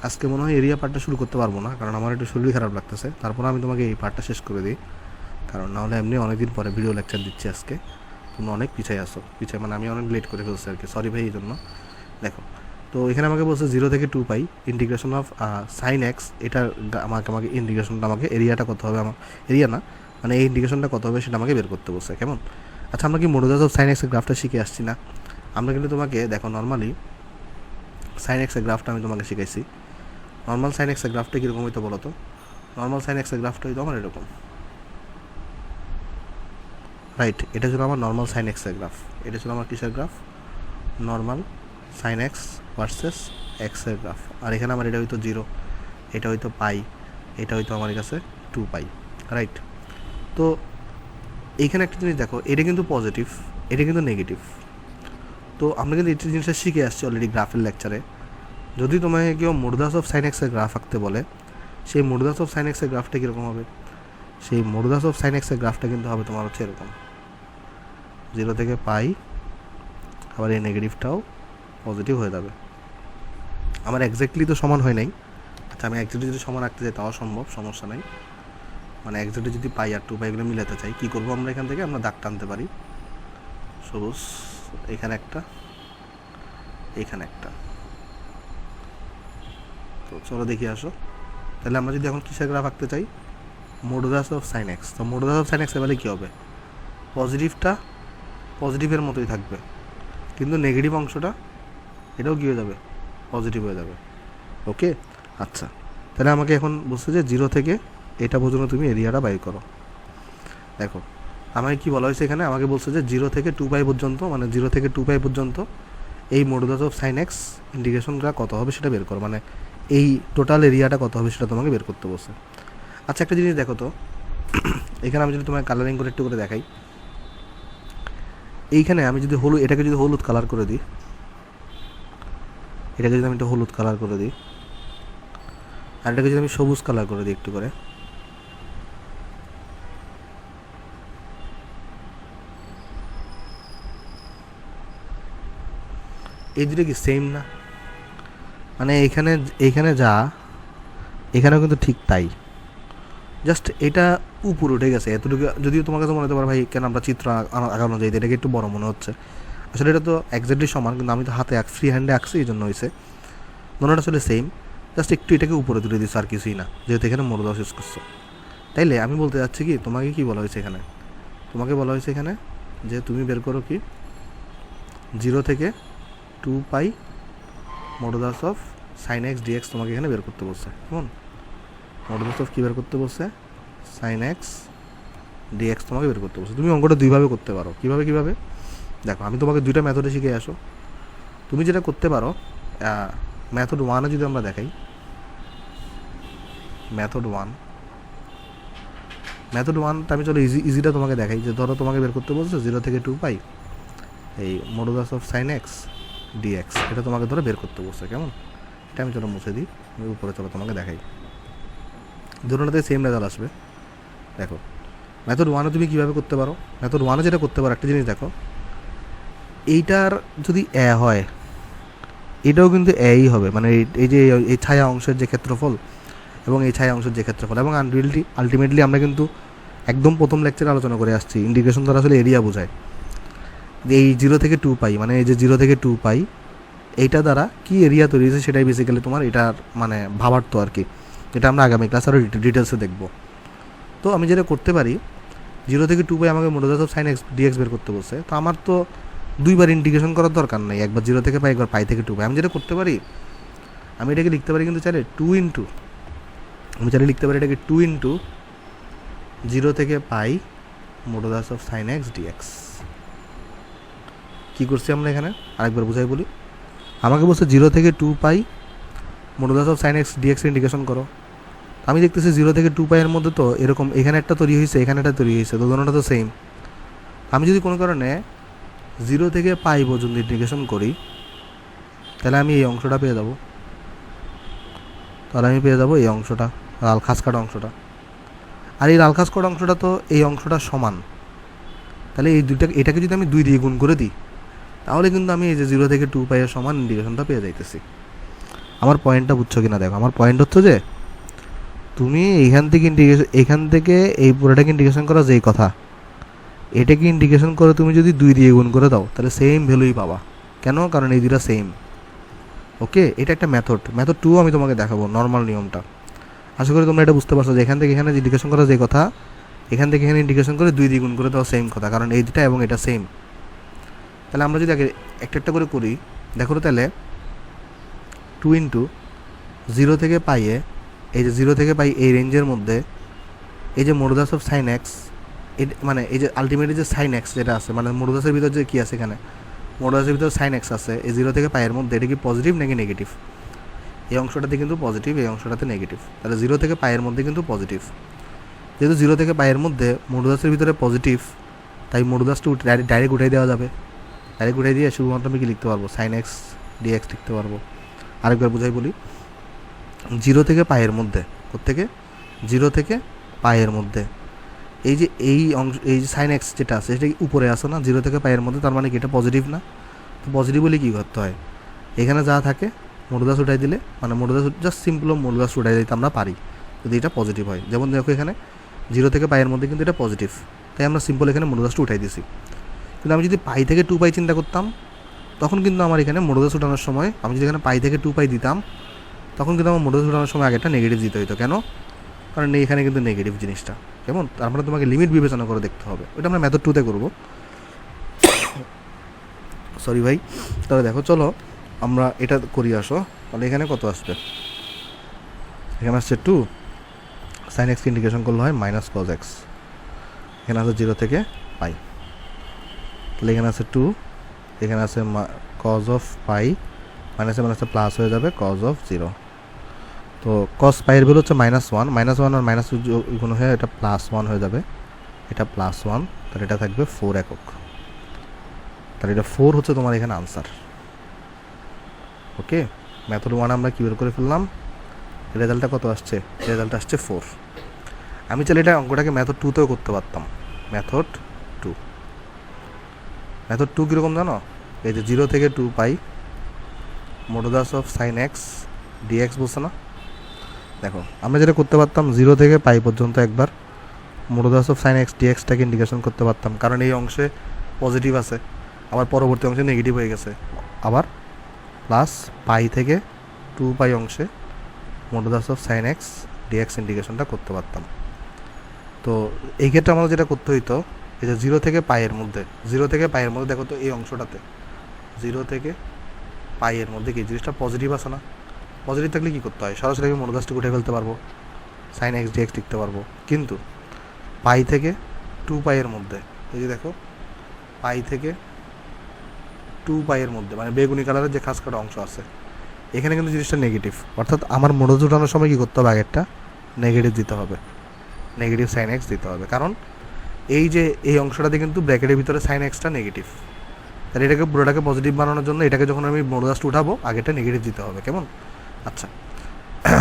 আজকে মনে হয় এরিয়া পার্টটা শুরু করতে পারবো না, কারণ আমার একটু শরীর খারাপ লাগতেছে। তারপর আমি তোমাকে এই পার্টটা শেষ করে দিই, কারণ নাহলে এমনি অনেকদিন পরে ভিডিও লেকচার দিচ্ছি আজকে, তোমরা অনেক পিছিয়ে আসো, মানে আমি অনেক লেট করে ফেলছি আর কি, সরি ভাই এই জন্য। দেখো, তো এখানে আমাকে বলছে 0 থেকে 2 পাই ইন্টিগ্রেশন অফ সাইন এক্স। এটা আমাকে ইন্টিগ্রেশনটা আমাকে এরিয়াটা কত হবে, আমার এরিয়া না মানে এই ইন্টিগ্রেশনটা কত হবে সেটা আমাকে বের করতে বলছে কেমন। আচ্ছা, আমরা কি মডুলাস অফ সাইন এক্সের গ্রাফটা শিখে আসছি না? আমরা কিন্তু তোমাকে দেখো নর্মালি সাইন এক্সের গ্রাফটা আমি তোমাকে শিখাইছি। নর্মাল সাইন এক্সের গ্রাফটা কীরকম হইতো বলো তো? নর্মাল সাইন এক্সের গ্রাফটা হইতো আমার এরকম, রাইট? এটা ছিল আমার নর্মাল সাইন এক্সের গ্রাফ। এটা ছিল আমার কিসের graph? Normal sine x versus এক্সের গ্রাফ। আর এখানে আমার এটা হয়তো 0, এটা হয়তো পাই, এটা হয়তো আমার কাছে 2 পাই, রাইট? তো এইখানে একটা জিনিস দেখো, এটা কিন্তু পজিটিভ, এটা কিন্তু নেগেটিভ। তো আমরা কিন্তু এই জিনিসটা শিখে আসছি অলরেডি গ্রাফের লেকচারে। যদি তোমাকে কেউ মডুলাস অফ সাইন এক্সের গ্রাফ আঁকতে বলে, সেই মডুলাস অফ সাইন এক্সের গ্রাফটা কীরকম হবে? সেই মডুলাস অফ সাইন এক্সের গ্রাফটা কিন্তু হবে তোমার হচ্ছে এরকম, 0 থেকে পাই, আবার এই নেগেটিভটাও পজিটিভ হয়ে যাবে। আমার এক্স্যাক্টলি তো সমান হয় নাই। আচ্ছা, আমি এক্স্যাক্টলি যদি সমান রাখতে চাই তাও সম্ভব, সমস্যা নাই। মানে এক্স্যাক্টলি যদি পাই আর 2 পাইগুলো মিলাতে চাই, কী করবো আমরা? এখান থেকে আমরা দাগ টানতে পারি, সবুজ এখানে একটা, এখানে একটা। তো চলো দেখি আসো। তাহলে আমরা যদি এখন কিসের গ্রাফ আঁকতে চাই? Modulus of sine x. তো মডুলাস অফ সাইন এক্স এবারে কী হবে? পজিটিভটা পজিটিভের মতোই থাকবে, কিন্তু নেগেটিভ অংশটা এটাও কী হয়ে যাবে? পজিটিভ হয়ে যাবে। ওকে, আচ্ছা, তাহলে আমাকে এখন বলছে যে 0 থেকে এটা পর্যন্ত তুমি এরিয়াটা বাইর করো। দেখো আমাকে কি বলা হয়েছে এখানে? আমাকে বলছে যে 0 থেকে 2 পাই পর্যন্ত, মানে 0 থেকে 2 পাই পর্যন্ত এই মডুলাস অফ সাইন এক্স ইন্টিগ্রেশনটা কত হবে সেটা বের করো, মানে এই টোটাল এরিয়াটা কত হবে সেটা তোমাকে বের করতে বলছে। আচ্ছা, একটা জিনিস দেখো তো, এখানে আমি যদি তোমাকে কালারিং করে একটু করে দেখাই, এইখানে আমি যদি এটাকে যদি হলুদ কালার করে দিই, এটাকে যদি আমি একটু হলুদ কালার করে দিই, আর এটাকে যদি আমি সবুজ কালার করে দিই একটু করে, এই দুটো কি সেম না? মানে এইখানে যা, এখানেও কিন্তু ঠিক তাই, জাস্ট এটা উপর উঠে গেছে এতটুকু। যদিও তোমার কাছে মনে হতে পারে ভাই কেন আমরা চিত্র আঁকানো যায়, এটাকে একটু বড় মনে হচ্ছে। আসলে এটা তো একজ্যাক্টলি সমান, কিন্তু আমি তো হাতে ফ্রি হ্যান্ডে আঁকছি, এই জন্য হয়েছে। দোনোটা আসলে সেম, জাস্ট একটু এটাকে উপরে তুলে দিচ্ছ আর কিছুই না, যেহেতু এখানে মডুলাস ইউজ করছো। তাইলে আমি বলতে যাচ্ছি কি, তোমাকে কি বলা হয়েছে এখানে? তোমাকে বলা হয়েছে এখানে যে তুমি বের করো কি 0 থেকে 2 pi modulus of sine x dx, তোমাকে এখানে বের করতে বলছে। কেমন? মডুলাস অফ কী বের করতে বলছে? সাইন এক্স ডিএক্স তোমাকে বের করতে বলছে। তুমি অঙ্কটা দুইভাবে করতে পারো। কীভাবে? দেখো, আমি তোমাকে দুইটা মেথডে শিখে আসো। তুমি যেটা করতে পারো, মেথড 1-এ যদি আমরা দেখাই, মেথড 1টা আমি চলো ইজিটা তোমাকে দেখাই। যে ধরো তোমাকে বের করতে বলছে 0 থেকে 2 পাই এই modulus of sine x dx, এটা তোমাকে ধরো বের করতে বলছে। কেমন? এটা আমি চলো মুছে দিই, আমি উপরে চলো তোমাকে দেখাই। দুটোটাতে সেম রেজাল্ট আসবে। দেখো মেথড ওয়ানে তুমি কীভাবে করতে পারো, মেথড ওয়ানে যেটা করতে পারো একটা জিনিস দেখো, এইটার যদি এ হয় এটাও কিন্তু এই হবে, মানে এই যে এই ছায়া অংশের যে ক্ষেত্রফল এবং এই ছায়া অংশের যে ক্ষেত্রফল, এবং আলটিমেটলি আমরা কিন্তু একদম প্রথম লেকচারে আলোচনা করে আসছি ইন্টিগ্রেশন দ্বারা আসলে এরিয়া বোঝায়। এই 0 থেকে 2 পাই, মানে এই যে 0 থেকে 2 পাই এইটা দ্বারা কি এরিয়া তৈরি হয়েছে সেটাই বেসিক্যালি তোমার এটার মানে ভাবার্থ আর কি, যেটা আমরা আগামী ক্লাস আরও ডিটেলসে দেখব। তো আমি যেটা করতে পারি, 0 থেকে 2 পাই আমাকে modulus of sine x dx বের করতে বলছে, তো আমার তো দুইবার ইন্টিগ্রেশন করার দরকার নেই, একবার 0 থেকে পাই একবার পাই থেকে 2 পাই। আমি যেটা করতে পারি, আমি এটাকে লিখতে পারি কিন্তু চাইলে 2 ইন্টু, আমি চাইলে লিখতে পারি এটাকে 2 ইন্টু 0 থেকে pi modulus of sine x dx. কী করছি আমরা এখানে আরেকবার বুঝাই বলি, আমাকে বলছে 0 থেকে 2 pi modulus of sine x dx integration করো। আমি দেখতেছি 0 থেকে 2 পাইয়ের মধ্যে তো এরকম এখানে একটা তৈরি হয়েছে এখানে একটা তৈরি হয়েছে, তো দুটোটা তো সেম। আমি যদি কোনো কারণে 0 থেকে পাই পর্যন্ত ইন্টিগ্রেশন করি তাহলে আমি এই অংশটা পেয়ে যাব, তাহলে আমি পেয়ে যাব এই অংশটা, লাল খাস কাটা অংশটা। আর এই লাল খাস কাটা অংশটা তো এই অংশটা সমান, তাহলে এই দুইটা এটাকে যদি আমি 2 দিয়ে গুণ করে দিই তাহলে কিন্তু আমি এই যে 0 থেকে 2 পাইয়ের সমান ইন্টিগ্রেশনটা পেয়ে যাইতেছি। আমার পয়েন্টটা বুঝছো কিনা দেখো, আমার পয়েন্ট হচ্ছে যে তুমি এখান থেকে এই পুরোটাকে ইন্টিগ্রেশন করা যেই কথা, এটাকে ইন্টিগ্রেশন করে তুমি যদি 2 দিয়ে গুণ করে দাও তাহলে সেম ভ্যালুই পাবা। কেন? কারণ এই দুটা সেম। ওকে, এটা একটা মেথড 2 আমি তোমাকে দেখাবো নর্মাল নিয়মটা। আশা করি তোমরা এটা বুঝতে পারছো যে এখান থেকে এখানে ইন্টিগ্রেশন করা যে কথা, এখান থেকে এখানে ইন্টিগ্রেশন করে 2 দিয়ে গুণ করে দাও সেম কথা, কারণ এই দুটা এবং এটা সেম। তাহলে আমরা যদি আগে একটা একটা করে করি, দেখো তো তাহলে 2 ইন্টু 0 থেকে পাইয়ে, এই যে 0 থেকে পাই এই রেঞ্জের মধ্যে এই যে মডুলাস অফ সাইন এক্স, মানে এই যে আলটিমেটলি যে সাইন এক্স যেটা আছে, মানে মডুলাসের ভিতর যে কী আছে এখানে মডুলাসের ভিতর সাইন এক্স আছে, এই 0 থেকে পাইয়ের মধ্যে এটা কি পজিটিভ নাকি নেগেটিভ? এই অংশটাতে কিন্তু পজিটিভ, এই অংশটাতে নেগেটিভ। তাহলে 0 থেকে পাইয়ের মধ্যে কিন্তু পজিটিভ, যেহেতু 0 থেকে পাইয়ের মধ্যে মডুলাসের ভিতরে পজিটিভ, তাই মডুলাসটা ডাইরেক্ট উঠাই দেওয়া যাবে। ডাইরেক্ট উঠাই দিয়ে শুধুমাত্র আমি কি লিখতে পারবো, সাইন এক্স ডিএক্স লিখতে পারবো। আরেকবার বুঝাই বলি, 0 থেকে পাইয়ের মধ্যে, কোত্থেকে 0 থেকে পাইয়ের মধ্যে এই যে এই অংশ, এই যে সাইন এক্স যেটা আছে সেটা উপরে আসে না 0 থেকে পাইয়ের মধ্যে, তার মানে কি এটা পজিটিভ না? তো পজিটিভ বলে কী করতে হয়, এখানে যা থাকে মডুলাস উঠাই দিলে, মানে মডুলাস জাস্ট সিম্পল মডুলাস উঠাই দিতে আমরা পারি যদি এটা পজিটিভ হয়। যেমন দেখো এখানে 0 থেকে পাইয়ের মধ্যে কিন্তু এটা পজিটিভ, তাই আমরা সিম্পল এখানে মডুলাসটা উঠাই দিছি। কিন্তু আমি যদি পাই থেকে 2 পাই চিন্তা করতাম তখন কিন্তু আমার এখানে মডুলাস উঠানোর সময় আমি যদি এখানে পাই থেকে 2 পাই দিতাম তখন কিন্তু আমার মডুলাস উঠানোর সময় আগেটা নেগেটিভ দিতে হতো। কেন? কারণ এখানে কিন্তু নেগেটিভ জিনিসটা, কেমন? তার মানে তোমাকে লিমিট বিবেচনা করে দেখতে হবে, ওটা আমরা মেথড 2তে করবো। সরি ভাই। তাহলে দেখো চলো আমরা এটা করি, আসো। তাহলে এখানে কত আসবে? এখানে আসছে 2, সাইন এক্সকে ইন্টিগ্রেশন করলে হয় মাইনাস কজ এক্স, এখানে আছে 0 থেকে পাই, তাহলে এখানে আছে 2, এখানে আছে কজ অফ পাই, মাইনাসে মাইনাসে প্লাস হয়ে যাবে কজ অফ 0। তো কস পাইয়ের ভ্যালু হচ্ছে -1 আর মাইনাস গুণ হয়ে এটা +1 হয়ে যাবে, এটা +1, তাহলে এটা থাকবে 4 একক, তাহলে এটা 4 হচ্ছে তোমার এখানে আনসার। ওকে, মেথড 1 আমরা কী বের করে ফেললাম, রেজাল্টটা কত আসছে? রেজাল্ট আসছে 4। আমি চাইলে এটা অঙ্কটাকে মেথড 2তেও করতে পারতাম। মেথড 2 কীরকম জানো? এই যে 0 থেকে 2 pi modulus of sine x dx বলছে না? দেখো আমরা যেটা করতে পারতাম 0 থেকে পাই পর্যন্ত একবার মডুলাস অফ সাইন এক্স ডিএক্সটাকে ইন্টিগ্রেশন করতে পারতাম, কারণ এই অংশে পজিটিভ আছে, আবার পরবর্তী অংশে নেগেটিভ হয়ে গেছে। আবার প্লাস পাই থেকে 2 পাই অংশে modulus of sine x dx ইন্টিগ্রেশনটা করতে পারতাম। তো এই ক্ষেত্রে আমাদের যেটা করতে হইতো, এই যে 0 থেকে পাইয়ের মধ্যে দেখো তো এই অংশটাতে 0 থেকে পাইয়ের মধ্যে কি জিনিসটা পজিটিভ আছে না? পজিটিভ থাকলে কী করতে হয়, সরাসরি আমি মডুলাসটা উঠে ফেলতে পারবো, সাইন এক্স ডিএক্স লিখতে পারবো। কিন্তু পাই থেকে 2 পাইয়ের মধ্যে, এই যে দেখো পাই থেকে 2 পাইয়ের মধ্যে মানে বেগুনি কালারের যে খাস কাটা অংশ আছে, এখানে কিন্তু জিনিসটা নেগেটিভ, অর্থাৎ আমার মডুলাস উঠানোর সময় কী করতে হবে, আগেরটা নেগেটিভ দিতে হবে, নেগেটিভ সাইন এক্স দিতে হবে, কারণ এই যে এই অংশটাতে কিন্তু ব্র্যাকেটের ভিতরে সাইন এক্সটা নেগেটিভ, তাহলে এটাকে পুরোটাকে পজিটিভ বানানোর জন্য এটাকে যখন আমি মডুলাসটা উঠাবো আগেটা নেগেটিভ দিতে হবে, কেমন? আচ্ছা,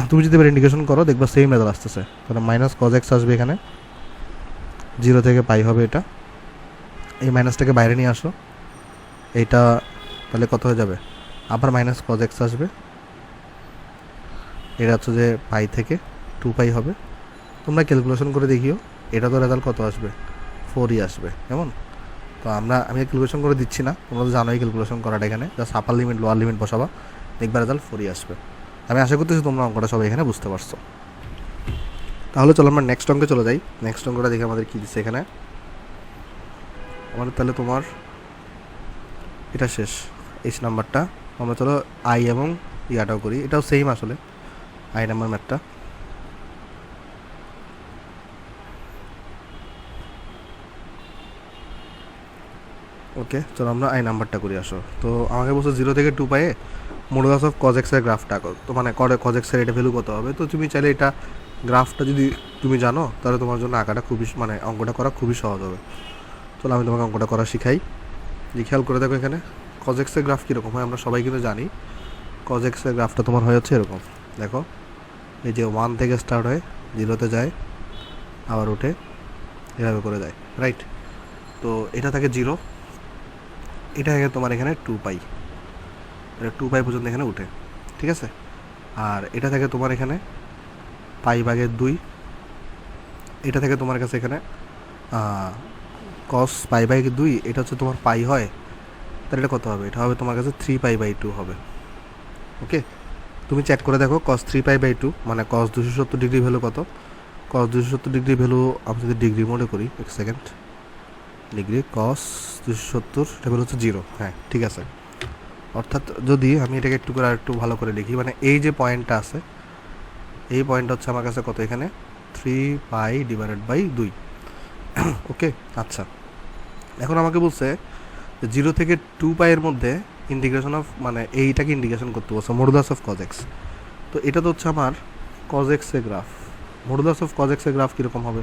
তুমি যদি এবার ইন্ডিকেশন করো দেখবা সেম রেজাল্ট আসতেছে। তাহলে মাইনাস কজ এক্স আসবে এখানে, 0 থেকে পাই হবে এটা। এই মাইনাসটাকে বাইরে নিয়ে আসো, এইটা তাহলে কত হয়ে যাবে, আবার মাইনাস কজ এক্স আসবে। এটা হচ্ছে যে পাই থেকে 2 পাই হবে। তোমরা ক্যালকুলেশন করে দেখিও, এটা তো রেজাল্ট কত আসবে, 4ই আসবে। কেমন? তো আমি ক্যালকুলেশন করে দিচ্ছি না, তোমরা তো জানোই ক্যালকুলেশন করাটা। এখানে just upper limit lower limit বসাবা, দেখবা রেজাল্ট 4ই আসবে। আমি আশা করতেছি তোমরা অঙ্কটা সবাই এখানে বুঝতে পারছো। তাহলে চলো আমরা নেক্সট অঙ্কে চলে যাই। নেক্সট অঙ্কটা দেখে আমাদের কী দিচ্ছে এখানে। আমাদের তাহলে তোমার এটা শেষ, এইচ নাম্বারটা। আমরা চলো আই এবং ইয়াটাও করি, এটাও সেম আসলে আই নাম্বার ম্যাথটা। ওকে, চলো আমরা আই নাম্বারটা করি। আসো, তো আমাকে বলছো 0 থেকে 2 পায়ে মডুলাস অফ কজ এক্সের গ্রাফটা কর। তো মানে কজ এক্সের এটা ভ্যালু কত হবে। তো তুমি চাইলে এটা গ্রাফটা যদি তুমি জানো তাহলে তোমার জন্য আঁকাটা খুবই মানে অঙ্কটা করা খুবই সহজ হবে। চলো আমি তোমাকে অঙ্কটা করা শিখাই। যে খেয়াল করে দেখো এখানে কজ এক্সের গ্রাফ কীরকম হয় আমরা সবাই কিন্তু জানি। কজ এক্সের গ্রাফটা তোমার হয়ে হচ্ছে এরকম, দেখো এই যে 1 থেকে স্টার্ট হয়, 0-তে যায়, আবার উঠে এভাবে করে যায়, রাইট। তো এটা থাকে 0, এটা থাকে তোমার এখানে 2 পাই, এটা 2 পাই পর্যন্ত এখানে উঠে, ঠিক আছে। আর এটা থাকে তোমার এখানে π/2, এটা থেকে তোমার কাছে এখানে cos π/2, এটা হচ্ছে তোমার পাই হয়, তাহলে এটা কত হবে, এটা হবে তোমার কাছে 3π/2 হবে। ওকে, তুমি চেক করে দেখো cos 3π/2 মানে cos 270 ডিগ্রি ভ্যালু কত। cos 270 ডিগ্রি ভ্যালু আমি যদি ডিগ্রি মোডে করি, এক সেকেন্ড, ডিগ্রি cos 270 এটা ভ্যালু হচ্ছে 0। হ্যাঁ ঠিক আছে, অর্থাৎ যদি আমি এটাকে একটু করে আরেকটু ভালো করে লিখি, মানে এই যে পয়েন্টটা আছে, এই পয়েন্টটা হচ্ছে আমার কাছে কত এখানে 3π/2। ওকে, আচ্ছা, এখন আমাকে বলছে 0 থেকে 2 পাইয়ের মধ্যে ইন্টিগ্রেশন অফ মানে এইটাকে ইন্টিগ্রেশন করতে বলছে মডুলাস অফ কজ এক্স। তো এটা তো হচ্ছে আমার কজ এক্সের গ্রাফ। মডুলাস অফ কজ এক্সের গ্রাফ কীরকম হবে,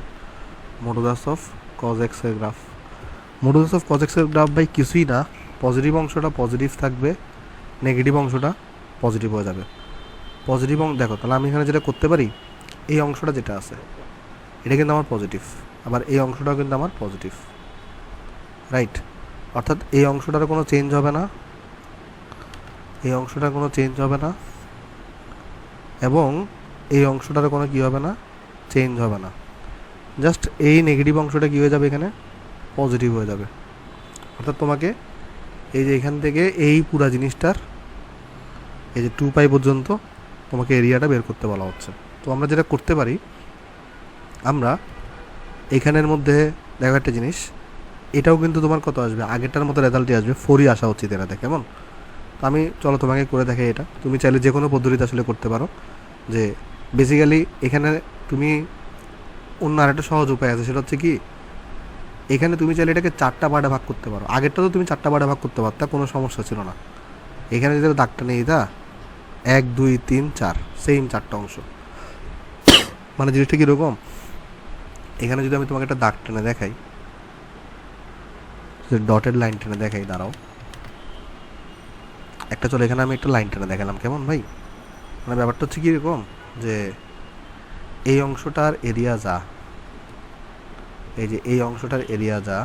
মডুলাস অফ কজ এক্সের গ্রাফ, মডুলাস অফ কজ এক্সের গ্রাফ বাই কিছুই না, পজিটিভ অংশটা পজিটিভ থাকবে, নেগেটিভ অংশটা পজিটিভ হয়ে যাবে। পজিটিভ অংশ দেখো, তাহলে আমি এখানে যেটা করতে পারি, এই অংশটা যেটা আছে এটা কিন্তু আমার পজিটিভ, আবার এই অংশটাও কিন্তু আমার পজিটিভ, রাইট। অর্থাৎ এই অংশটার কোনো চেঞ্জ হবে না, এই অংশটার কোনো চেঞ্জ হবে না, এবং এই অংশটার কোনো কী হবে না, চেঞ্জ হবে না। জাস্ট এই নেগেটিভ অংশটা কী হয়ে যাবে, এখানে পজিটিভ হয়ে যাবে। অর্থাৎ তোমাকে এই যে এখান থেকে এই পুরা জিনিসটার এই যে 2 পাই পর্যন্ত তোমাকে এরিয়াটা বের করতে বলা হচ্ছে। তো আমরা যেটা করতে পারি, আমরা এখানের মধ্যে দেখো একটা জিনিস, এটাও কিন্তু তোমার কত আসবে, আগেরটার মতো রেজাল্টই আসবে, 4ই আসা উচিত এটাতে। কেমন? তো আমি চলো তোমাকে করে দেখাই এটা। তুমি চাইলে যে কোনো পদ্ধতিতে আসলে করতে পারো। যে বেসিক্যালি এখানে তুমি অন্য আরেকটা সহজ উপায় আছে, সেটা হচ্ছে কি, এখানে তুমি চাইলে এটাকে 4টা পার্টে ভাগ করতে পারো। আগেরটা তো তুমি 4টা পার্টে ভাগ করতে পারতা, কোনো সমস্যা ছিল না। এখানে যদি দাগটা নেই, তা 1 2 3 4 সেম 4টা অংশ। মানে জিনিসটা কীরকম, এখানে যদি আমি তোমাকে একটা দাগ টেনে দেখাই, ডটেড লাইন টেনে দেখাই, দাঁড়াও একটা, চলো এখানে আমি একটা লাইন টেনে দেখালাম। কেমন ভাই? মানে ব্যাপারটা হচ্ছে কীরকম, যে এই অংশটার এরিয়া যা, এই যে এই অংশটার এরিয়া যা,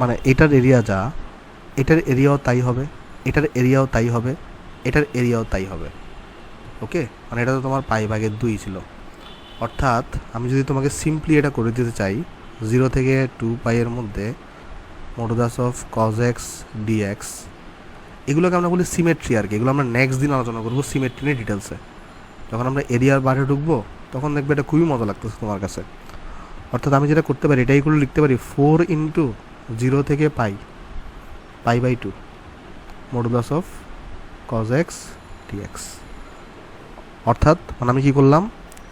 মানে এটার এরিয়া যা, এটার এরিয়াও তাই হবে, এটার এরিয়াও তাই হবে, এটার এরিয়াও তাই হবে। ওকে, মানে এটা তো তোমার π/2 ছিল। অর্থাৎ আমি যদি তোমাকে সিম্পলি এটা করে দিতে চাই, 0 থেকে 2 পাইয়ের মধ্যে modulus of cos x dx, এগুলোকে আমরা বলি সিমেট্রি আর কি। এগুলো আমরা নেক্সট দিন আলোচনা করবো সিমেট্রি নিয়ে ডিটেলসে। যখন আমরা এরিয়ার বাইরে ঢুকবো তখন দেখবে এটা খুবই মজা লাগতেছে তোমার কাছে। অর্থাৎ আমি যেটা করতে পারি, এটাই করে লিখতে পারি 4 × 0 থেকে π/2 modulus of cos x dx. অর্থাৎ মানে আমি কী করলাম,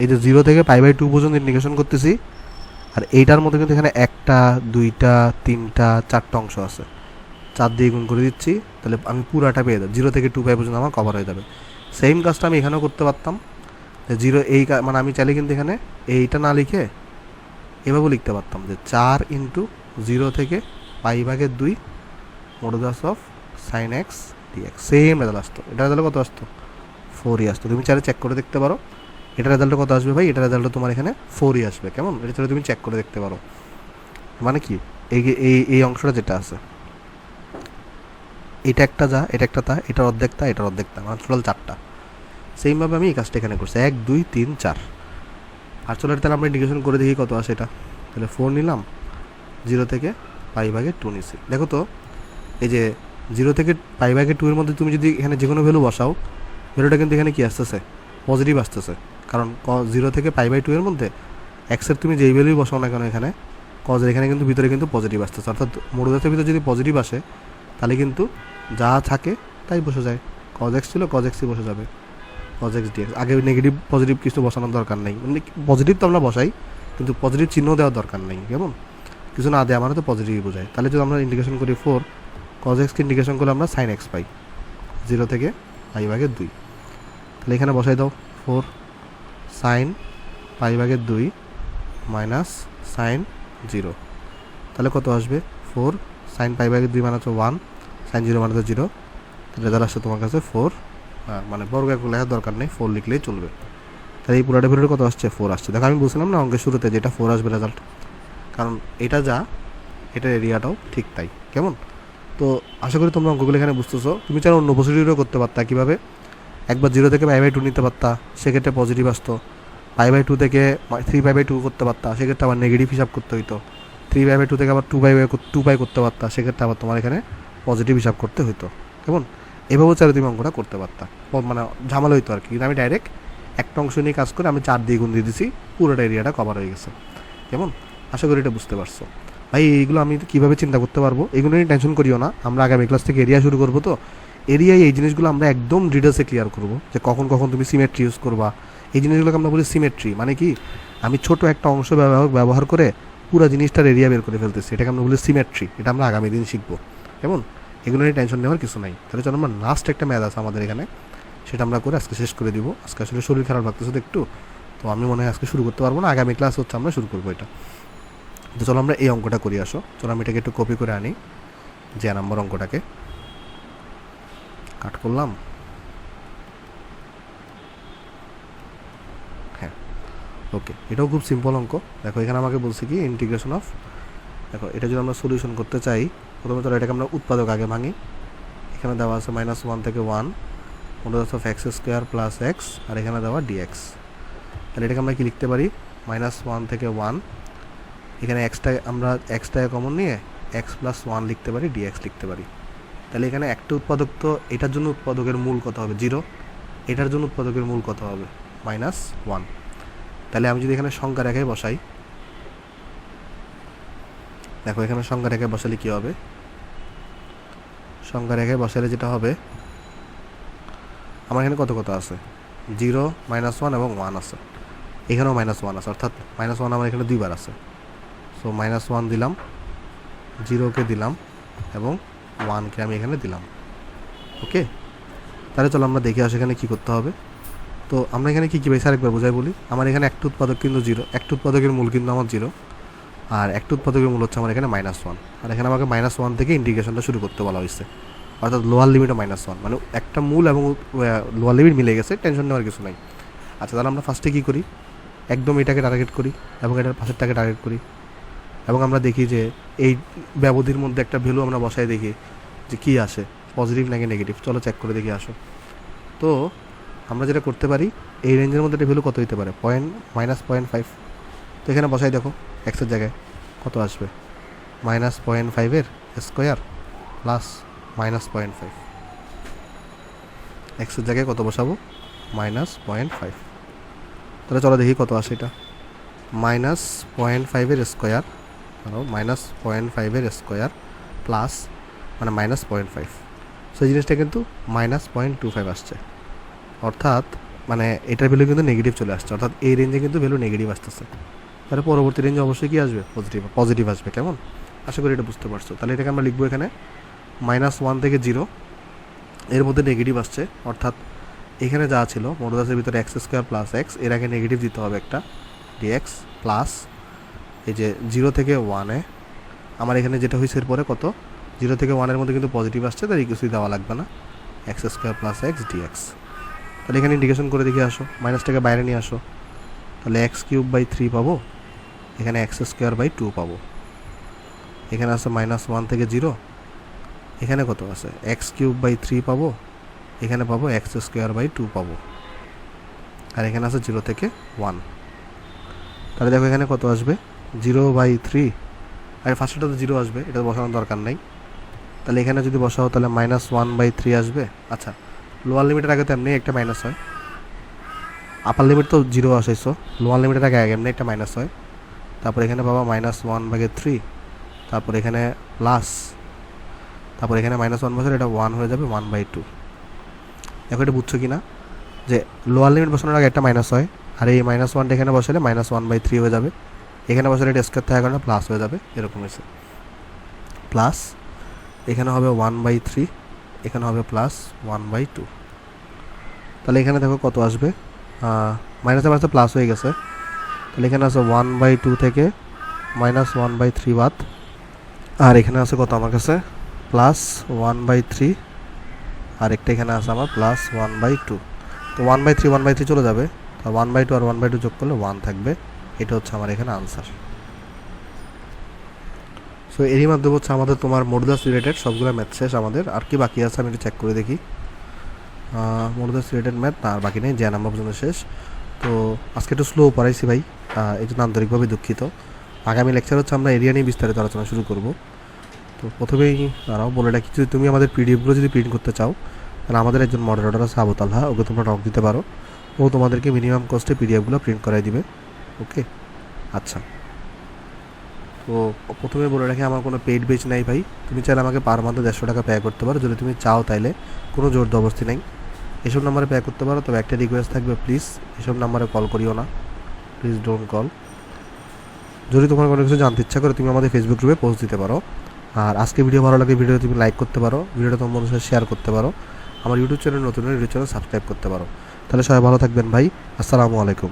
এই যে 0 থেকে π/2 পর্যন্ত ইন্টিগ্রেশন করতেছি, আর এইটার মধ্যে কিন্তু এখানে 1টা 2টা 3টা 4টা অংশ আছে, 4 দিয়ে গুণ করে দিচ্ছি, তাহলে আমি পুরাটা পেয়ে যাবো। 0 থেকে 2 পাই পর্যন্ত আমার কভার হয়ে যাবে। সেম কাজটা আমি এখানেও করতে পারতাম, যে 0 এই মানে আমি চাইলে কিন্তু এখানে এইটা না লিখে এভাবেও লিখতে পারতাম, যে 4 × 0 থেকে π/2 modulus of sine x dx, same result আসতো। এটা রেজাল্ট কত আসতো? 4ই আসতো। তুমি চাইলে চেক করে দেখতে পারো এটা রেজাল্ট কত আসবে ভাই, এটা রেজাল্ট তোমার এখানে 4ই আসবে। কেমন? এটা চাইলে তুমি চেক করে দেখতে পারো। মানে কি, এই অংশটা যেটা আছে এটা একটা যা, এটা একটা তা, এটার অর্ধেকটা, এটার অর্ধেকটা, মানে টোটাল 4টা। সেইমভাবে আমি এই কাজটা এখানে করছি, 1 2 3 4। আর চলো তাহলে আমরা ইন্ডিকেশন করে দেখি কত আসে এটা। তাহলে 4 নিলাম, 0 থেকে π/2 নিছি। দেখো তো এই যে 0 থেকে π/2 এর মধ্যে তুমি যদি এখানে যে কোনো ভ্যালু বসাও, ভ্যালুটা কিন্তু এখানে কি আসতেছে? পজিটিভ আসতেছে। কারণ 0 থেকে π/2 এর মধ্যে এক্সের তুমি যেই ভ্যালুই বসাও না কেন এখানে কজের এখানে কিন্তু ভিতরে কিন্তু পজিটিভ আসতেছে। অর্থাৎ মডুলাসের ভিতরে যদি পজিটিভ আসে তাহলে কিন্তু যা থাকে তাই বসে যায়। কজ এক্স ছিল কজ এক্সই বসে যাবে, কজ এক্স ডিএক্স। আগে নেগেটিভ পজিটিভ কিছু বসানোর দরকার নেই, মানে পজিটিভ তো আমরা বসাই কিন্তু পজিটিভ চিহ্ন দেওয়ার দরকার নেই। কেমন? কিছু না দেওয়া মানে তো পজিটিভই বোঝায়। তাহলে যদি আমরা ইন্ডিকেশন করি 4, কজ এক্সকে ইন্ডিকেশন করলে আমরা সাইন এক্স পাই 0 থেকে π/2। তাহলে এখানে বসাই দাও 4 সাইন π/2 মাইনাস সাইন 0। তাহলে কত আসবে? 4 সাইন π/2 মানে হচ্ছে 1, সাইন 0 মানে তো 0। রেজাল্ট আসছে তোমার কাছে 4। মানে বর্গ এক লেখার দরকার নেই, 4 লিখলেই চলবে। তাহলে এই পুরোটা ভিতরে কত আসছে? 4 আসছে। দেখো আমি বলছিলাম না অঙ্কের শুরুতে যেটা 4 আসবে রেজাল্ট, কারণ এটা যা এটার এরিয়াটাও ঠিক তাই। কেমন? তো আশা করি তোমরা অঙ্কগুলো এখানে বুঝতেছো। তুমি চাইলে অন্য প্রসিডিউরও করতে পারতা। কীভাবে? একবার 0 থেকে π/2 নিতে পারতা, সেক্ষেত্রে পজিটিভ আসতো। π/2 থেকে 3π/2 করতে পারতা, সেক্ষেত্রে আবার নেগেটিভ হিসাব করতে হইতো। 3π/2 থেকে আবার 2π করতে পারতা, সেক্ষেত্রে আবার তোমার এখানে পজিটিভ হিসাব করতে হইতো। কেমন? এভাবেও চাইলে তুমি অঙ্কটা করতে পারতা, মানে ঝামেলা হইতো আর কি। কিন্তু আমি ডাইরেক্ট একটা অংশ নিয়ে কাজ করে আমি 4 দিয়ে গুণ দিয়ে দিছি, পুরোটা এরিয়াটা কভার হয়ে গেছে। কেমন? আশা করি এটা বুঝতে পারছো ভাই। এইগুলো আমি কীভাবে চিন্তা করতে পারবো এগুলো নিয়ে টেনশন করিও না। আমরা আগামী ক্লাস থেকে এরিয়া শুরু করবো, তো এরিয়ায় এই জিনিসগুলো আমরা একদম ডিটেলসে ক্লিয়ার করবো, যে কখন কখন তুমি সিমেট্রি ইউজ করবা। এই জিনিসগুলোকে আমরা বলি সিমেট্রি। মানে কি, আমি ছোট একটা অংশ ব্যবহার করে পুরো জিনিসটার এরিয়া বের করে ফেলতেছি, এটাকে আমরা বলি সিমেট্রি। এটা আমরা আগামী দিন শিখবো। কেমন? এগুলো নিয়ে টেনশন নেওয়ার কিছু নাই। তাহলে চলো আমরা লাস্ট একটা ম্যাথ আছে আমাদের এখানে, সেটা আমরা করে আজকে শেষ করে দিব। আজকে আসলে শরীর খারাপ লাগতেছে তো একটু, তো আমি মনে হয় আজকে শুরু করতে পারবো না। আগামী ক্লাস হচ্ছে আমরা শুরু করবো এটা। তো চলো আমরা এই অঙ্কটা করি। আসো চলো আমি এটাকে একটু কপি করে আনি, যে নাম্বার অঙ্কটাকে কাট করলাম। হ্যাঁ, ওকে, এটাও খুব সিম্পল অঙ্ক। দেখো এখানে আমাকে বলছে কি ইন্টিগ্রেশন অফ, দেখো এটা যদি আমরা সলিউশন করতে চাই, প্রথমে চলো এটাকে আমরা উৎপাদক আগে ভাঙি। এখানে দেওয়া আছে -1 থেকে 1 modulus of x square plus x, আর এখানে দেওয়া ডিএক্স। তাহলে এটাকে আমরা কি লিখতে পারি? -1 থেকে 1, এখানে এক্সটাকে কমন নিয়ে এক্স প্লাস 1 লিখতে পারি, ডিএক্স লিখতে পারি। তাহলে এখানে একটা উৎপাদক, তো এটার জন্য উৎপাদকের মূল কত হবে? 0। এটার জন্য উৎপাদকের মূল কত হবে? -1। তাহলে আমি যদি এখানে সংখ্যা রেখায় বসাই, দেখো এখানে সংখ্যা রেখায় বসালে কী হবে? সংখ্যা রেখায় বসালে যেটা হবে, আমার এখানে কত কত আছে? 0, -1 এবং 1 আছে। এখানেও -1 আছে, অর্থাৎ -1 আমার এখানে 2 বার আছে। সো -1 দিলাম, 0কে দিলাম এবং 1কে আমি এখানে দিলাম। ওকে, তাহলে চলো আমরা দেখে আসি এখানে কী করতে হবে। তো আমরা এখানে কী ভাই আরেকবার বোঝাই বলি। আমার এখানে একটা উৎপাদক কিন্তু 0, একটা উৎপাদকের মূল কিন্তু আমার 0, আর একটা উৎপাদকের মূল হচ্ছে আমার এখানে -1। আর এখানে আমাকে -1 থেকে ইন্টিগ্রেশনটা শুরু করতে বলা হয়েছে, অর্থাৎ লোয়ার লিমিটও -1, মানে একটা মূল এবং লোয়ার লিমিট মিলে গেছে, টেনশন নেওয়ার কিছু নাই। আচ্ছা, তাহলে আমরা ফার্স্টে কী করি? একদম এটাকে টার্গেট করি এবং এটার পাশেরটাকে টার্গেট করি, এবং আমরা দেখি যে এই ব্যবধির মধ্যে একটা ভ্যালু আমরা বসাই দেখি যে কী আসে, পজিটিভ নাকি নেগেটিভ। চলো চেক করে দেখি, আসো। তো আমরা যেটা করতে পারি, এই রেঞ্জের মধ্যে একটা ভ্যালু কত হতে পারে? -0.5। তো এখানে বসাই দেখো এক্সের জায়গায় কত আসবে? -0.5 স্কোয়ার প্লাস -0.5। এক্সের জায়গায় কত বসাবো? -0.5। তাহলে চলো দেখি কত আসে এটা। -0.5 স্কোয়ার, ধরো -0.5 স্কোয়ার প্লাস মানে -0.5। সেই জিনিসটা কিন্তু -0.25 আসছে, অর্থাৎ মানে এটার ভ্যালু কিন্তু নেগেটিভ চলে আসছে, অর্থাৎ এই রেঞ্জে কিন্তু ভ্যালু নেগেটিভ আসতেছে। তাহলে পরবর্তী রেঞ্জে অবশ্যই কী আসবে? পজিটিভ আসবে। কেমন? আশা করি এটা বুঝতে পারছো। তাহলে এটাকে আমরা লিখবো এখানে -1 থেকে 0, এর মধ্যে নেগেটিভ আসছে, অর্থাৎ এখানে যা ছিল মডুলাসের ভিতরে এক্স স্কোয়ার প্লাস এক্স, এর আগে নেগেটিভ দিতে হবে একটা, ডিএক্স প্লাস এই যে 0 থেকে 1-এ আমার এখানে যেটা হয়েছে এরপরে কত? 0 থেকে 1-এর মধ্যে কিন্তু পজিটিভ আসছে, তাই কিছুই দেওয়া লাগবে না। X square plus x dx. তাহলে এখানে ইন্ডিকেশন করে দেখে আসো, মাইনাসটাকে বাইরে নিয়ে আসো, তাহলে এক্স কিউব বাই 3 পাবো, এখানে এক্স স্কোয়ার বাই 2 পাবো। এখানে আছে -1 থেকে 0, এখানে কত আছে এক্স কিউব বাই 3 পাবো, এখানে পাবো এক্স স্কোয়ার বাই 2 পাবো, আর এখানে আছে 0 থেকে 1। তাহলে দেখো এখানে কত আসবে 0/3, আর ফার্স্টটা তো 0 আসবে, এটা বসানোর দরকার নেই। তাহলে এখানে যদি বসাও তাহলে -1/3 আসবে। আচ্ছা, লোয়ার লিমিটের আগে তো এমনি একটা মাইনাস হয়, আপার লিমিট তো 0 আসাইছো, লোয়ার লিমিটের আগে এমনি একটা মাইনাস হয়। তারপর এখানে পাবা -1/3, তারপর এখানে প্লাস, তারপর এখানে -1 বছর এটা 1 হয়ে যাবে 1/2। দেখো এটা বুঝছো কি না, যে লোয়ার লিমিট বসানোর আগে একটা মাইনাস হয়, আর এই -1টা এখানে বসালে -1/3 হয়ে যাবে, এখানে বসালে এটা স্কোয়ার থাকার কারণে প্লাস হয়ে যাবে, এরকম হয়েছে। প্লাস এখানে হবে 1/3, এখানে হবে প্লাস 1/2। তাহলে এখানে দেখো কত আসবে, মাইনাসে মাইনাসে প্লাস হয়ে গেছে, তাহলে এখানে আছে 1/2 থেকে -1/3 বাদ, আর এখানে আছে কত আমার কাছে প্লাস 1/3, আর একটা এখানে আছে আমার প্লাস 1/2। তো 1/3 1/3 চলে যাবে, তো 1/2 আর 1/2 যোগ করলে 1 থাকবে। এটা হচ্ছে আমার এখানে আনসার। সো এরই মাধ্যমে হচ্ছে আমাদের তোমার মডুলাস রিলেটেড সবগুলো ম্যাথ শেষ। আমাদের আর কি বাকি আছে আমি একটু চেক করে দেখি। মডুলাস রিলেটেড ম্যাথ আর বাকি নেই, যে নাম্বার পর্যন্ত শেষ। তো আজকে একটু স্লো পড়াইছি ভাই, এই জন্য আন্তরিকভাবে দুঃখিত। আগামী লেকচার হচ্ছে আমরা এরিয়া নিয়ে বিস্তারিত আলোচনা শুরু করব। তো প্রথমেই তারাও বলে রাখি, যদি তুমি আমাদের পিডিএফগুলো যদি প্রিন্ট করতে চাও, তাহলে আমাদের একজন মডারেটর আছে আবু তালহা, ওকে তোমরা নক দিতে পারো, ও তোমাদেরকে মিনিমাম কস্টে পিডিএফগুলো প্রিন্ট করাই দিবে। ওকে, আচ্ছা। তো প্রথমে বলে রাখি, আমার কোনো পেইড বেচ নাই ভাই, তুমি চাইলে আমাকে পার মান্থে 150 টাকা পে করতে পারো যদি তুমি চাও, তাইলে কোনো জোর জবরদস্তি নেই। এসব নাম্বারে পে করতে পারো, তবে একটা রিকোয়েস্ট থাকবে, প্লিজ এসব নাম্বারে কল করিও না, প্লিজ ডোন্ট কল। যদি তোমার কোনো কিছু জানতে ইচ্ছা করে তুমি আমাদের ফেসবুক গ্রুপে পোস্ট দিতে পারো। আর আজকে ভিডিও ভালো লাগে, ভিডিও তুমি লাইক করতে পারো, ভিডিওটা তোমার বন্ধুদের সাথে শেয়ার করতে পারো, আমার ইউটিউব চ্যানেল নতুন ইউটিউব চ্যানেল সাবস্ক্রাইব করতে পারো। তাহলে সবাই ভালো থাকবেন ভাই, আসসালামু আলাইকুম।